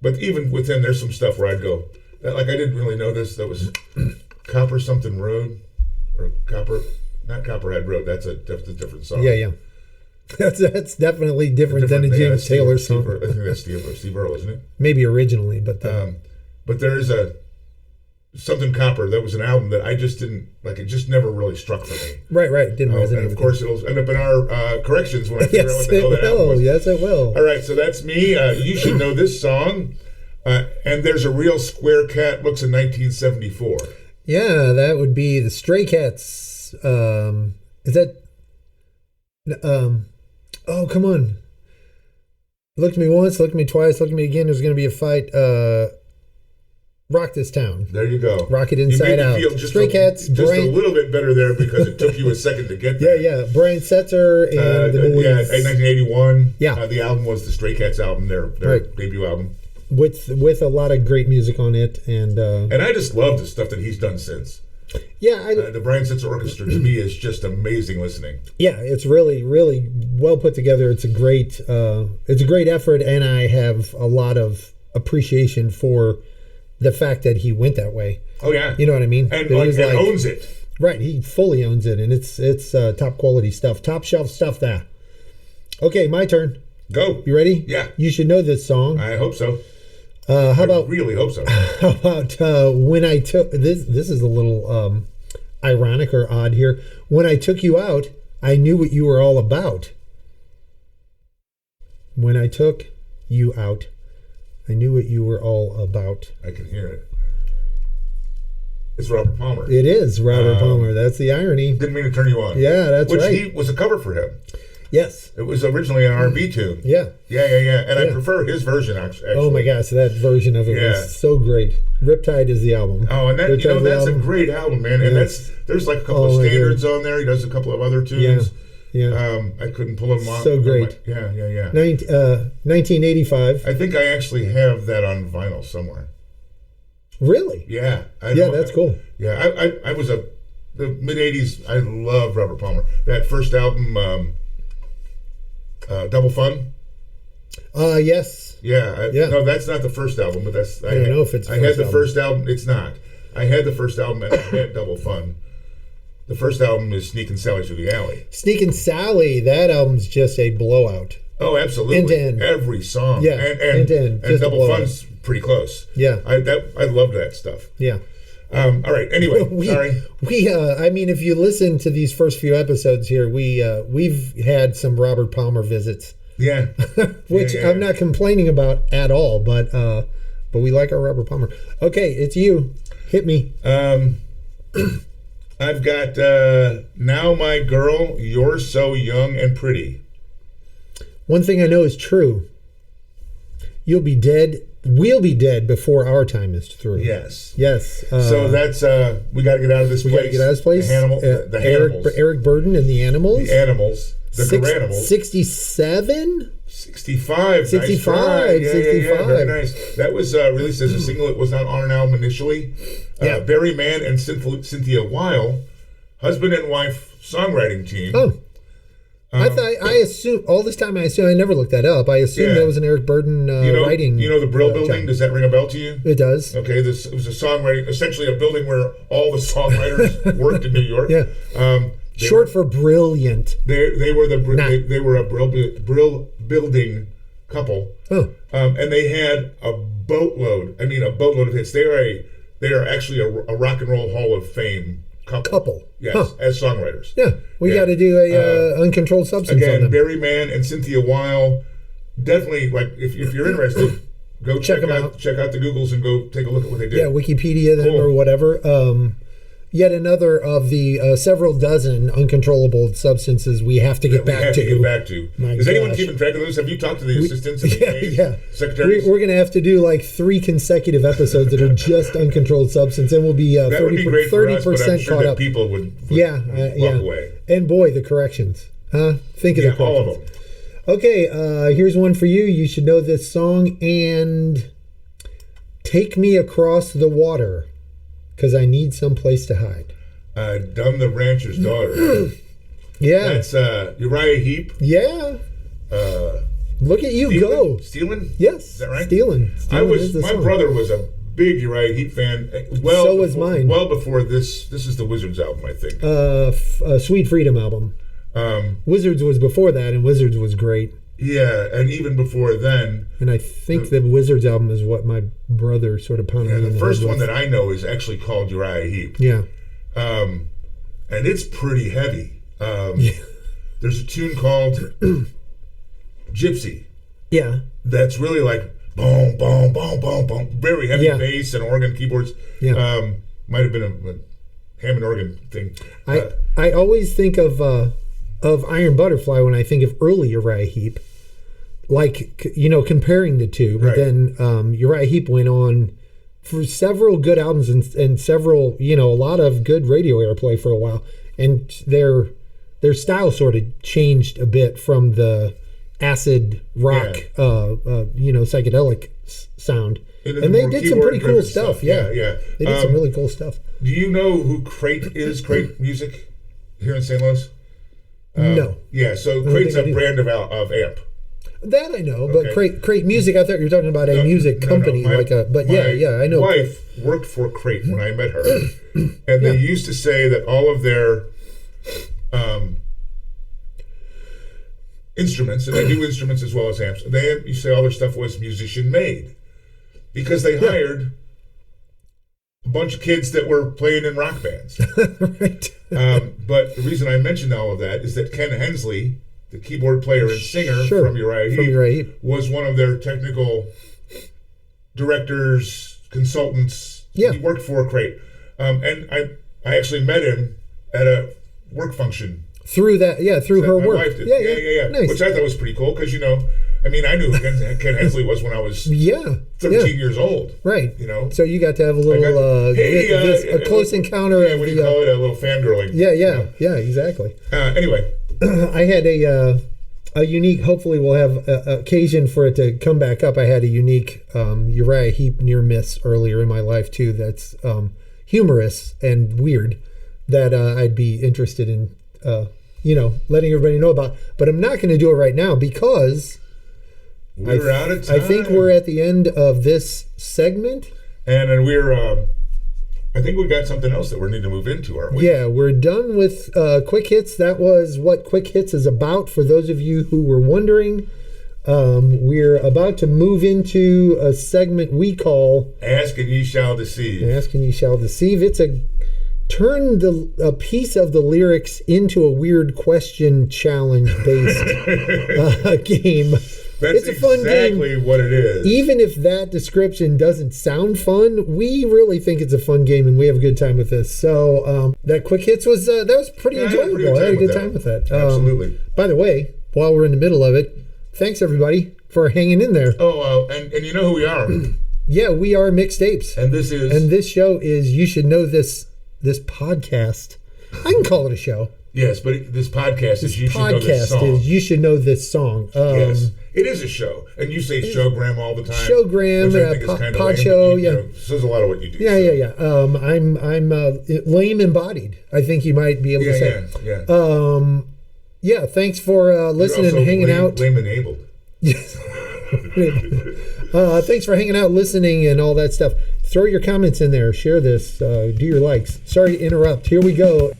But even with him, there's some stuff where I'd go, like I didn't really know this. That was Copper something Road, or not Copperhead Road. That's a different song. Yeah. That's definitely different than a James Taylor song. I think that's Steve Earle, isn't it? Maybe originally, but there is something Copper that was an album that I just didn't like. It just never really struck for me. Right. Didn't resonate. And of course, it'll end up in our corrections when I figure out what the hell that album was. Yes, it will. All right, so that's me. You should know this song. And there's a real square cat. Looks in 1974. Yeah, that would be the Stray Cats. Is that? Oh, come on. Look at me once, look at me twice, look at me again. There's going to be a fight. Rock This Town. There you go. Rock It Inside Out. Stray Cats. Just a little bit better there because it took you a second to get there. Yeah. Brian Setzer and the Boys. Yeah, in 1981. Yeah. The album was the Stray Cats album, their debut album. With a lot of great music on it. And I just love the stuff that he's done since. Yeah, the Brian Setzer Orchestra to me is just amazing listening. Yeah, it's really, really well put together. It's a great effort, and I have a lot of appreciation for the fact that he went that way. Oh yeah, you know what I mean. And owns it. Right, he fully owns it, and it's top quality stuff, top shelf stuff. There. Okay, my turn. Go. You ready? Yeah. You should know this song. I hope so. I really hope so. How about when I took this? This is a little ironic or odd here. When I took you out, I knew what you were all about. When I took you out, I knew what you were all about. I can hear it. It's Robert Palmer. It is Robert Palmer. That's the irony. Didn't mean to turn you on. Yeah, that's right. Which was a cover for him. Yes. It was originally an R&B tune. Yeah. And I prefer his version, actually. Oh, my gosh. That version of it was so great. Riptide is the album. Oh, and that's a great album, man. And there's like a couple of standards on there. He does a couple of other tunes. Yeah. I couldn't pull them off. So great. Yeah. 1985. I think I actually have that on vinyl somewhere. Really? Yeah. That's cool. Yeah. I was the mid-'80s. I love Robert Palmer. That first album... Double Fun? Yes. Yeah. No, that's not the first album, but that's... I don't know if it's I had the first album. It's not. I had the first album and I had Double Fun. The first album is Sneakin' Sally Through the Alley. Sneakin' Sally, that album's just a blowout. Oh, absolutely. End to end. Every song. Yeah, end to end. And Double Fun's pretty close. Yeah. I love that stuff. Yeah. All right. Anyway, sorry. I mean, if you listen to these first few episodes here, we've had some Robert Palmer visits. Yeah. Which I'm not complaining about at all, but we like our Robert Palmer. Okay, it's you. Hit me. I've got Now My Girl, You're So Young and Pretty. One thing I know is true. You'll be dead. We'll be dead before our time is through. Yes. So that's we got to get out of this place. We got to get out of this place. The Animals. Eric Burden and the Animals. The Animals. The Garanimals. 67? 65. 65. Nice 65. Yeah, very nice. That was released as a single. It was not on an album initially. Barry Mann and Cynthia Weil, husband and wife songwriting team. Oh. I assume all this time. I never looked that up. I assumed that was an Eric Burden writing. You know the Brill Building? Does that ring a bell to you? It does. Okay, it was a songwriting, essentially a building where all the songwriters worked in New York. Yeah. Short for brilliant. They were a Brill Building couple. Oh. And they had a boatload of hits. They are actually a Rock and Roll Hall of Fame couple. Yes, as songwriters. Yeah, we got to do a Uncontrolled Substance on them. Barry Mann and Cynthia Weil. Definitely, like if you're interested, go check them out. Check out the Googles and go take a look at what they did. Yeah, Wikipedia them or whatever. Yet another of the several dozen uncontrollable substances we have to get back to. Is anyone keeping track of those? Have you talked to the assistants and the secretaries? We're going to have to do like 3 consecutive episodes that are just uncontrolled substance, and we'll be 30% caught up. People would walk away. And boy, the corrections. Huh? Think of the corrections. All of them. Okay, here's one for you. You should know this song. And Take Me Across the Water, because I need some place to hide. Dumb the Rancher's Daughter. Yeah. That's Uriah Heep. Yeah. Look at you go. Stealing? Yes. Is that right? Stealing My brother was a big Uriah Heep fan. So was mine. Well before this. This is the Wizards album, I think. Sweet Freedom album. Wizards was before that, and Wizards was great. Yeah, and even before then. And I think the Wizards album is what my brother sort of pounded me in the the first head one with. that I know is actually called Uriah Heep. Yeah. And it's pretty heavy. Yeah. There's a tune called Gypsy. Yeah. That's really like boom, boom, boom, boom, boom. Very heavy bass and organ keyboards. Yeah. Might have been a Hammond organ thing. I always think of Iron Butterfly when I think of early Uriah Heep, like, comparing the two. But then Uriah Heep went on for several good albums and several, a lot of good radio airplay for a while, and their style sort of changed a bit from the acid rock, psychedelic sound. And they did some pretty cool stuff. Yeah. They did some really cool stuff. Do you know who Crate is? Crate Music here in St. Louis? No. Yeah, so Crate's a brand of amp. That I know, but Crate Music, I thought you were talking about a music company. I know. My wife worked for Crate when I met her. And they used to say that all of their instruments, and they do instruments as well as amps, you say all their stuff was musician made. Because they hired a bunch of kids that were playing in rock bands. Right. But the reason I mentioned all of that is that Ken Hensley, the keyboard player and singer from Uriah Heep, was one of their technical directors, consultants. Yeah. He worked for Crate. And I actually met him at a work function. Through her work. Wife did. Yeah. Nice. Which I thought was pretty cool because, I know who Ken Hensley was when I was 13 years old. Right. So you got to have a little a close encounter. Yeah, what do you call it? A little fangirling. Yeah, exactly. Anyway. I had a unique, hopefully we'll have occasion for it to come back up. I had a unique Uriah Heep near miss earlier in my life too that's humorous and weird that I'd be interested in letting everybody know about. But I'm not going to do it right now because we're out of time. I think we're at the end of this segment. And I think we got something else that we need to move into, aren't we? Yeah, we're done with Quick Hits. That was what Quick Hits is about. For those of you who were wondering, we're about to move into a segment we call Ask and Ye Shall Deceive. Ask and Ye Shall Deceive. It's turn a piece of the lyrics into a weird question challenge based game. It's a fun game. Exactly what it is. Even if that description doesn't sound fun, we really think it's a fun game, and we have a good time with this. So that Quick Hits was pretty enjoyable. I had a good time with that. Absolutely. By the way, while we're in the middle of it, thanks everybody for hanging in there. Oh, and you know who we are? Yeah, we are MixedApez, and this show is You Should Know This podcast. I can call it a show. Yes, but this podcast is You Should Know This Song. You Should Know This Song. Yes, it is a show. And you say showgram all the time. Showgram, pod show, says a lot of what you do. Yeah. I'm lame embodied, I think you might be able to say. Yeah, thanks for listening and hanging out. Lame enabled. Yes. Thanks for hanging out, listening, and all that stuff. Throw your comments in there. Share this. Do your likes. Sorry to interrupt. Here we go.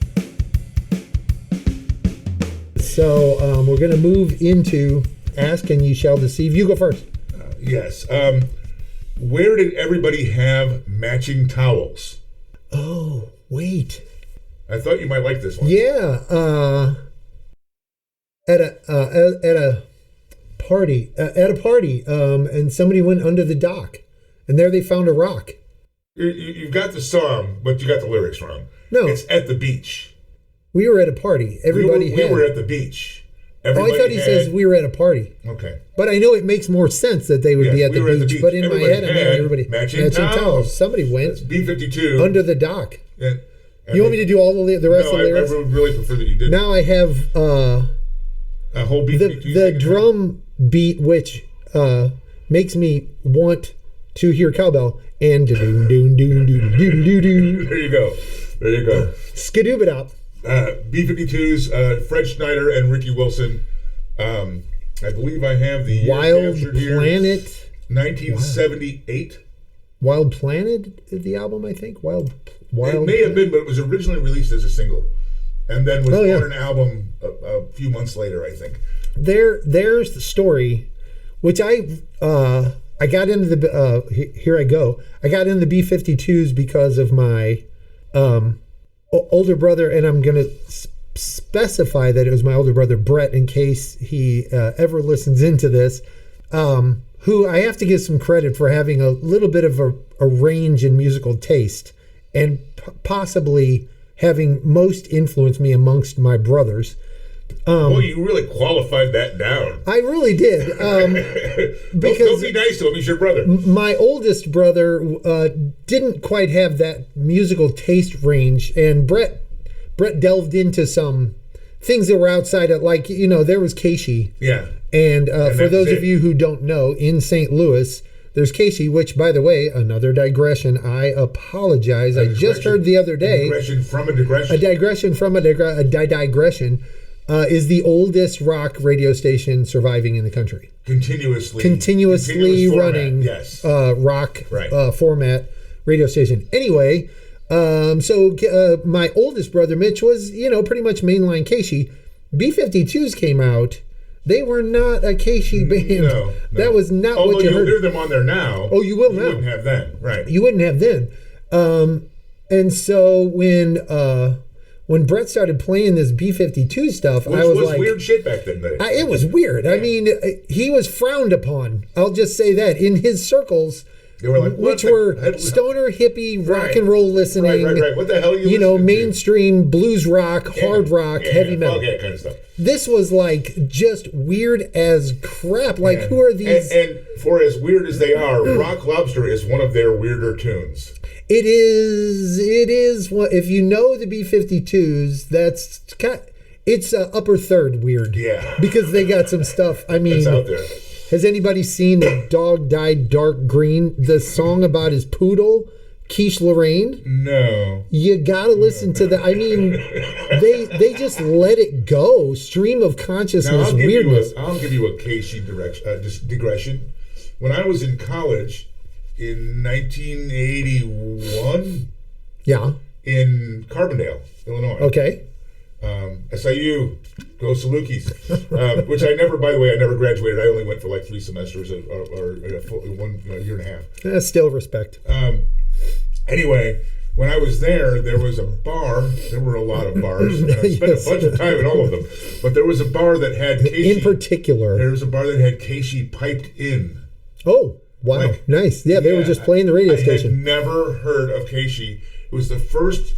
So we're going to move into Ask and Ye Shall Deceive. You go first. Yes. Where did everybody have matching towels? Oh, wait. I thought you might like this one. Yeah. At a party, and somebody went under the dock, and there they found a rock. You've got the song, but you got the lyrics wrong. No. It's at the beach. We were at a party. Everybody we were at the beach. I thought he says we were at a party. Okay. But I know it makes more sense that they would be at the beach. But in my head, everybody matching towels. Somebody went. That's B-52 under the dock. And you want me to do all the rest of the lyrics? I would really prefer that you did. Now I have A whole B-52 the drum beat, which makes me want to hear cowbell, and doon doon doon doon doon doon doon. There you go. There you go. Skadooba-dop. B-52s, Fred Schneider and Ricky Wilson. I believe I have the Wild captured here. Planet. 1978. Wild Planet, the album, I think. Wild. It may have been, but it was originally released as a single, and then was on an album a few months later, I think. There's the story, which I got into the here I go. I got into the B-52s because of my older brother, and I'm gonna specify that it was my older brother Brett in case he ever listens into this. Who I have to give some credit for having a little bit of a range in musical taste, and possibly having most influenced me amongst my brothers. Well, you really qualified that down. I really did. Because don't be nice to him. He's your brother. My oldest brother didn't quite have that musical taste range, and Brett delved into some things that were outside of, like, there was Keishi. Yeah. And for those of you who don't know, in St. Louis, there's Keishi, which, by the way, another digression. I apologize. I just heard the other day. A digression from a digression. A digression from a digression is the oldest rock radio station surviving in the country. Continuously running rock format radio station. Anyway, so my oldest brother, Mitch, was, pretty much mainline Keishi. B-52s came out. They were not a Keishi band. No. That was not what you heard. Although you'll hear them on there now. Oh, you will now. You wouldn't have then, right. You wouldn't have then. And so when Brett started playing this B-52 stuff, I was like... weird shit back then. It was weird. Yeah. I mean, he was frowned upon. I'll just say that. In his circles... They were like, which were stoner, hippie, rock and roll listening. Right. What the hell are you listening mainstream blues rock, hard rock, heavy metal. Okay, kind of stuff. This was like just weird as crap. Like, who are these? And for as weird as they are, Rock Lobster is one of their weirder tunes. It is. If you know the B-52s, it's upper third weird. Yeah. Because they got some stuff. I mean, it's out there. Has anybody seen The Dog Died Dark Green? The song about his poodle, Quiche Lorraine? No. You got to listen to that. I mean, they just let it go. Stream of consciousness weirdness. I'll give you a Keishi digression. When I was in college in 1981, in Carbondale, Illinois. Okay. SIU, go Salukis, which I never graduated. I only went for like 3 semesters or 1 year and a half. That's still respect. Anyway, when I was there was a bar. There were a lot of bars. And I spent a bunch of time in all of them. But there was a bar that had Keishi. In particular. There was a bar that had Keishi piped in. Oh, wow. Nice. Yeah, they were just playing the radio station. I had never heard of Keishi. It was the first...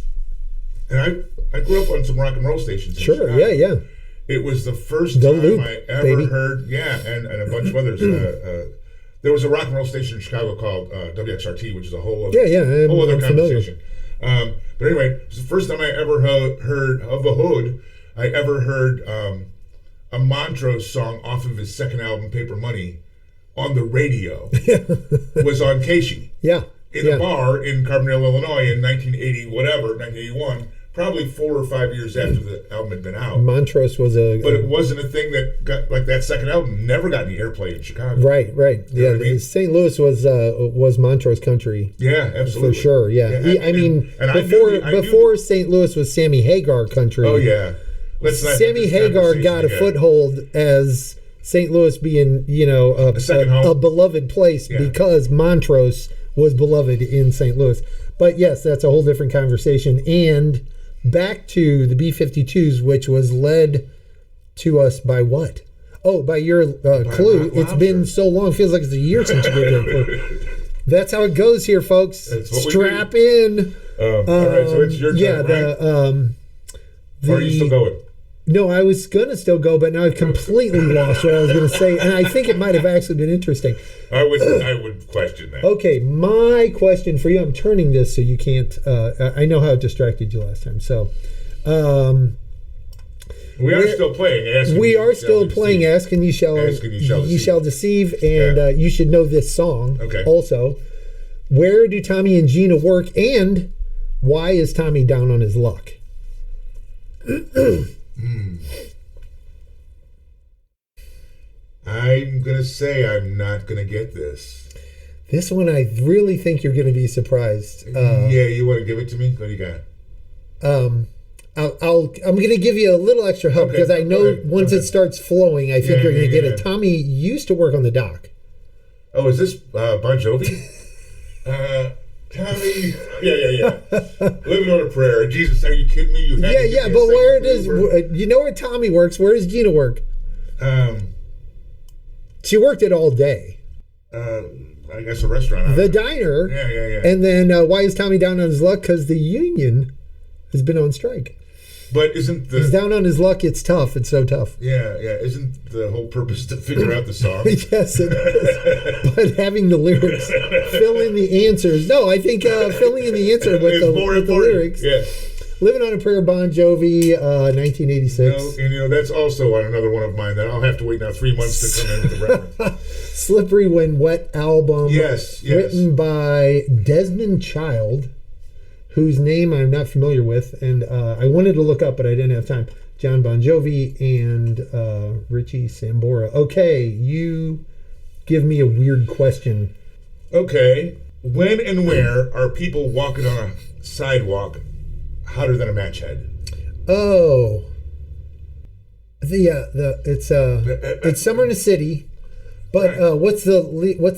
And I grew up on some rock and roll stations. In Chicago. Yeah. It was the first time I ever heard, and a bunch of others. There was a rock and roll station in Chicago called WXRT, which is a whole other conversation. But anyway, it was the first time I ever heard of a hood. I ever heard a Montrose song off of his second album, Paper Money, on the radio. Was on Keishi. Yeah. In a bar in Carbondale, Illinois in 1981, probably 4 or 5 years after the album had been out. Montrose was but it wasn't a thing that got, like, that second album never got any airplay in Chicago. Right. You know what I mean? St. Louis was Montrose country. Yeah, absolutely. For sure, before St. Louis was Sammy Hagar country. Oh, yeah. Sammy Hagar got a foothold as St. Louis being, a beloved place because Montrose was beloved in St. Louis. But yes, that's a whole different conversation. And back to the B-52s, which was led to us by what? Oh, by your clue. It's been so long. It feels like it's a year since you gave that clue. That's how it goes here, folks. Strap in. All right, so it's your turn, right? Or are you still going? No, I was going to still go, but now I've completely lost what I was going to say, and I think it might have actually been interesting. I would question that. Okay, my question for you, I'm turning this so you can't, I know how it distracted you last time. So, We are still playing. Ask and you shall. Ask and you you shall deceive, and you should know this song. Okay. Also, where do Tommy and Gina work, and why is Tommy down on his luck? I'm gonna say I'm not gonna get this. This one, I really think you're gonna be surprised. You want to give it to me? What do you got? I'm going to give you a little extra help because I know once it starts flowing, I think you're going to get it. Tommy used to work on the dock. Oh, is this Bon Jovi? Tommy, yeah. Living on a prayer. Jesus, are you kidding me? You had but where does you know where Tommy works? Where does Gina work? She worked it all day. I guess a restaurant. The diner. Yeah. And then why is Tommy down on his luck? Because the union has been on strike. But isn't the... He's down on his luck. It's tough. It's so tough. Yeah. Isn't the whole purpose to figure out the song? Yes, it is. But having the lyrics, fill in the answers. No, I think filling in the answer with the lyrics. Yeah. Living on a Prayer, Bon Jovi, 1986. That's also on another one of mine that I'll have to wait now 3 months to come in with the reference. Slippery When Wet album. Yes. Written by Desmond Child, whose name I'm not familiar with, and I wanted to look up, but I didn't have time. John Bon Jovi and Richie Sambora. Okay, you give me a weird question. Okay. When and where are people walking on a sidewalk hotter than a match head? Oh. It's Summer in the City, but right. What's the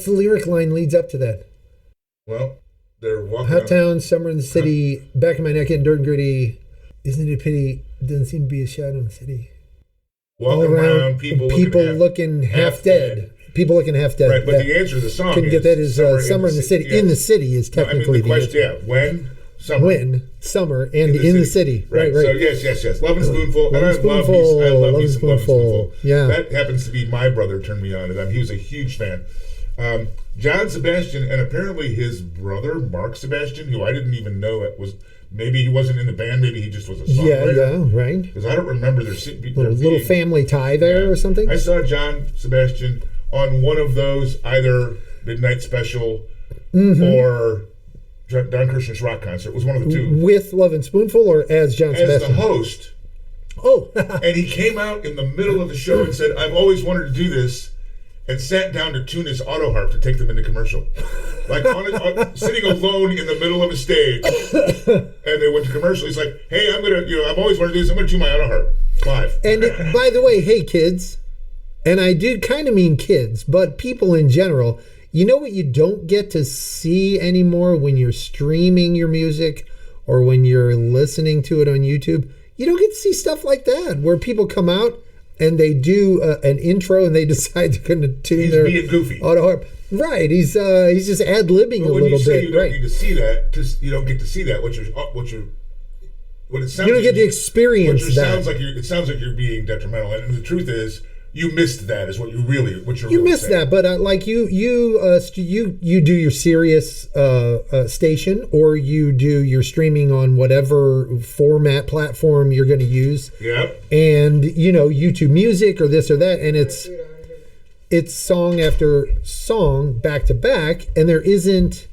lyric line leads up to that? Well, they're walking Hot Town, Summer in the City, back of my neck getting dirt and gritty. Isn't it a pity? Doesn't seem to be a shadow in the city. Walking around, people looking half dead. People looking half dead. Right, but the answer to the song couldn't get that is Summer in the City. Yes. In the City is technically the question. Yeah, when summer and in the city. Right. So yes. Love and Spoonful. Love and Spoonful. I love me some Love and Spoonful. Yeah. That happens to be my brother turned me on to them. He was a huge fan. John Sebastian and apparently his brother Mark Sebastian, who I didn't even know it was. Maybe he wasn't in the band. Maybe he just was a songwriter. Yeah, right. Because I don't remember their little family tie there or something. I saw John Sebastian on one of those, either Midnight Special or Don Kirshner's rock concert. It was one of the two. With Love and Spoonful or as John Sebastian? As the host. Oh. And he came out in the middle of the show and said, I've always wanted to do this, and sat down to tune his auto harp to take them into commercial. Like sitting alone in the middle of a stage, and they went to commercial. He's like, hey, I've always wanted to do this. I'm going to tune my auto harp live. And by the way, hey, kids, and I do kind of mean kids, but people in general, you know what you don't get to see anymore when you're streaming your music or when you're listening to it on YouTube? You don't get to see stuff like that where people come out and they do an intro and they decide they're going to tune their being goofy auto harp. Right, he's just ad-libbing a little bit. When you say you don't right. need to see that, you don't get to see that. What it sounds you don't get to experience that. It sounds like you're being detrimental, and the truth is, you missed that. Is what you're really missed saying. That. But like you do your Sirius station, or you do your streaming on whatever format platform you're going to use. Yep. And YouTube Music or this or that, and it's song after song back to back, and there isn't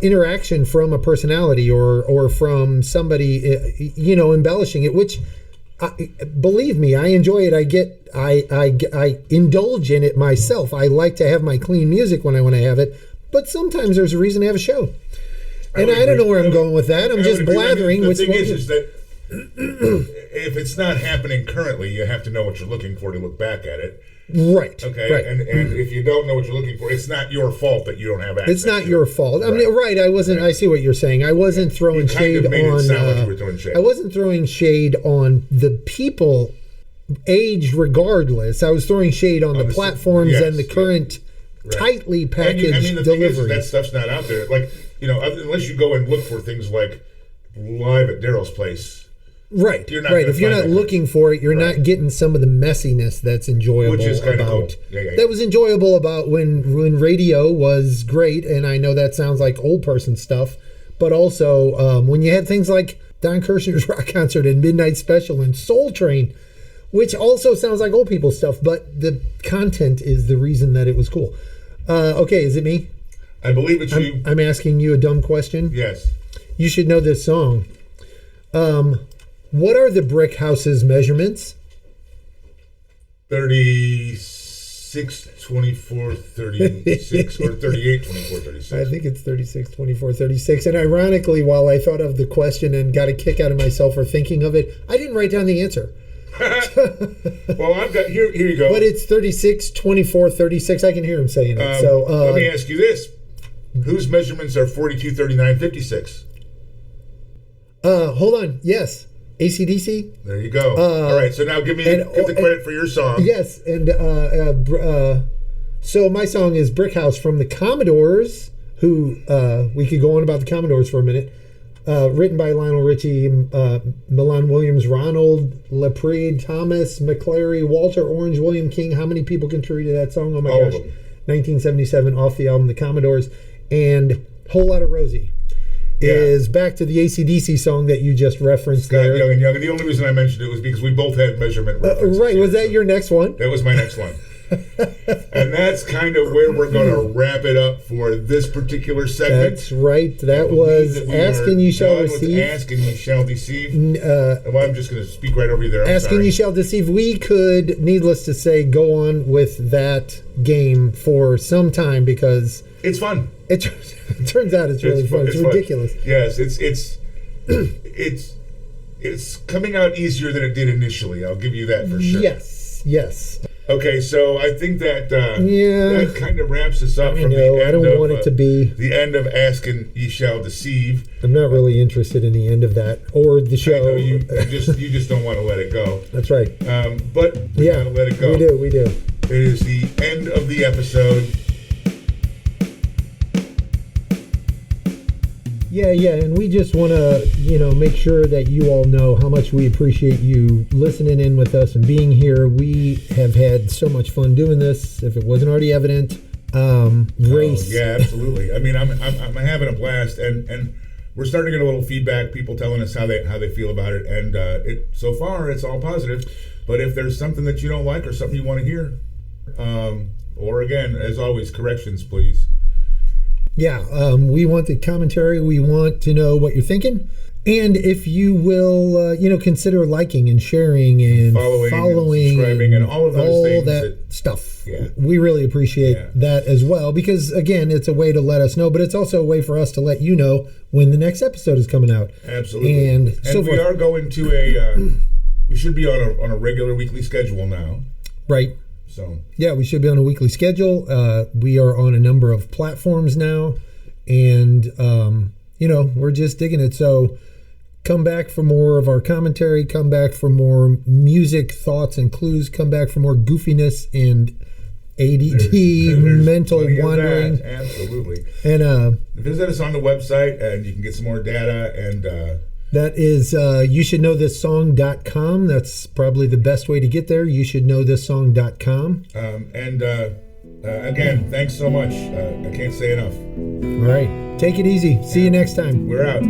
interaction from a personality or from somebody embellishing it, which believe me, I enjoy it. I indulge in it myself. I like to have my clean music when I want to have it, but sometimes there's a reason to have a show. And I don't know where I'm going with that. I'm just blathering. The thing is that if it's not happening currently, you have to know what you're looking for to look back at it. Right. Okay. Right. And if you don't know what you're looking for, it's not your fault that you don't have access. It's not your fault. I mean, right. I wasn't. Right. I see what you're saying. I wasn't throwing shade on. It sound like you were throwing shade. I wasn't throwing shade on the people, age regardless. I was throwing shade on the platforms and the current tightly packaged the delivery. Thing is, that stuff's not out there. Like unless you go and look for things like Live at Daryl's Place. Right, right. If you're not looking for it, you're not getting some of the messiness that's enjoyable. Which is kind of cool. That was enjoyable about when radio was great, and I know that sounds like old person stuff, but also when you had things like Don Kirshner's rock concert and Midnight Special and Soul Train, which also sounds like old people stuff, but the content is the reason that it was cool. Okay, is it me? I believe it's you. I'm asking you a dumb question. Yes. You should know this song. What are the brick house's measurements? 36, 24, 36, or 38, 24, 36. I think it's 36, 24, 36. And ironically, while I thought of the question and got a kick out of myself for thinking of it, I didn't write down the answer. Well, I've got, here you go. But it's 36, 24, 36. I can hear him saying it. So let me ask you this. Whose measurements are 42, 39, 56? Hold on. Yes. AC/DC. There you go. All right. So now give the credit for your song. Yes. And so my song is Brick House from the Commodores, who we could go on about the Commodores for a minute. Written by Lionel Richie, Milan Williams, Ronald Lepre, Thomas McClary, Walter Orange, William King. How many people contributed to that song? Oh my gosh. 1977 off the album The Commodores. And Whole Lotta Rosie is back to the AC/DC song that you just referenced. Scott there. Young and Young. And the only reason I mentioned it was because we both had measurement references. Right. Was that your next one? That was my next one. And that's kind of where we're going to wrap it up for this particular segment. That's right. That was Ask and You Shall Receive. Ask and You Shall Deceive. Well, I'm just going to speak right over you there. Ask and You Shall Deceive. We could, needless to say, go on with that game for some time because it's fun. It turns out it's really fun. It's ridiculous. Fun. Yes, it's coming out easier than it did initially. I'll give you that for sure. Yes. Okay, so I think that that kind of wraps us up from the end I don't want it to be the end of Ask and Ye Shall Deceive. I'm not really interested in the end of that or the show. I know, you just don't want to let it go. That's right. But we gotta let it go. We do. It is the end of the episode. Yeah, and we just want to, make sure that you all know how much we appreciate you listening in with us and being here. We have had so much fun doing this. If it wasn't already evident, Grace. Yeah, absolutely. I mean, I'm having a blast, and we're starting to get a little feedback. People telling us how they feel about it, and so far it's all positive. But if there's something that you don't like or something you want to hear, or again, as always, corrections, please. Yeah, we want the commentary. We want to know what you're thinking. And if you will, consider liking and sharing and following and subscribing and all of those things. All that stuff. Yeah. We really appreciate that as well because, again, it's a way to let us know, but it's also a way for us to let you know when the next episode is coming out. Absolutely. And we are going to we should be on a regular weekly schedule now. Right. So yeah, we should be on a weekly schedule. We are on a number of platforms now, and we're just digging it. So come back for more of our commentary. Come back for more music thoughts and clues. Come back for more goofiness and ADD there's mental wandering. Absolutely. And visit us on the website, and you can get some more data and. That is youshouldknowthissong.com. That's probably the best way to get there. Youshouldknowthissong.com. Again, thanks so much. I can't say enough. All right. Take it easy. See you next time. We're out.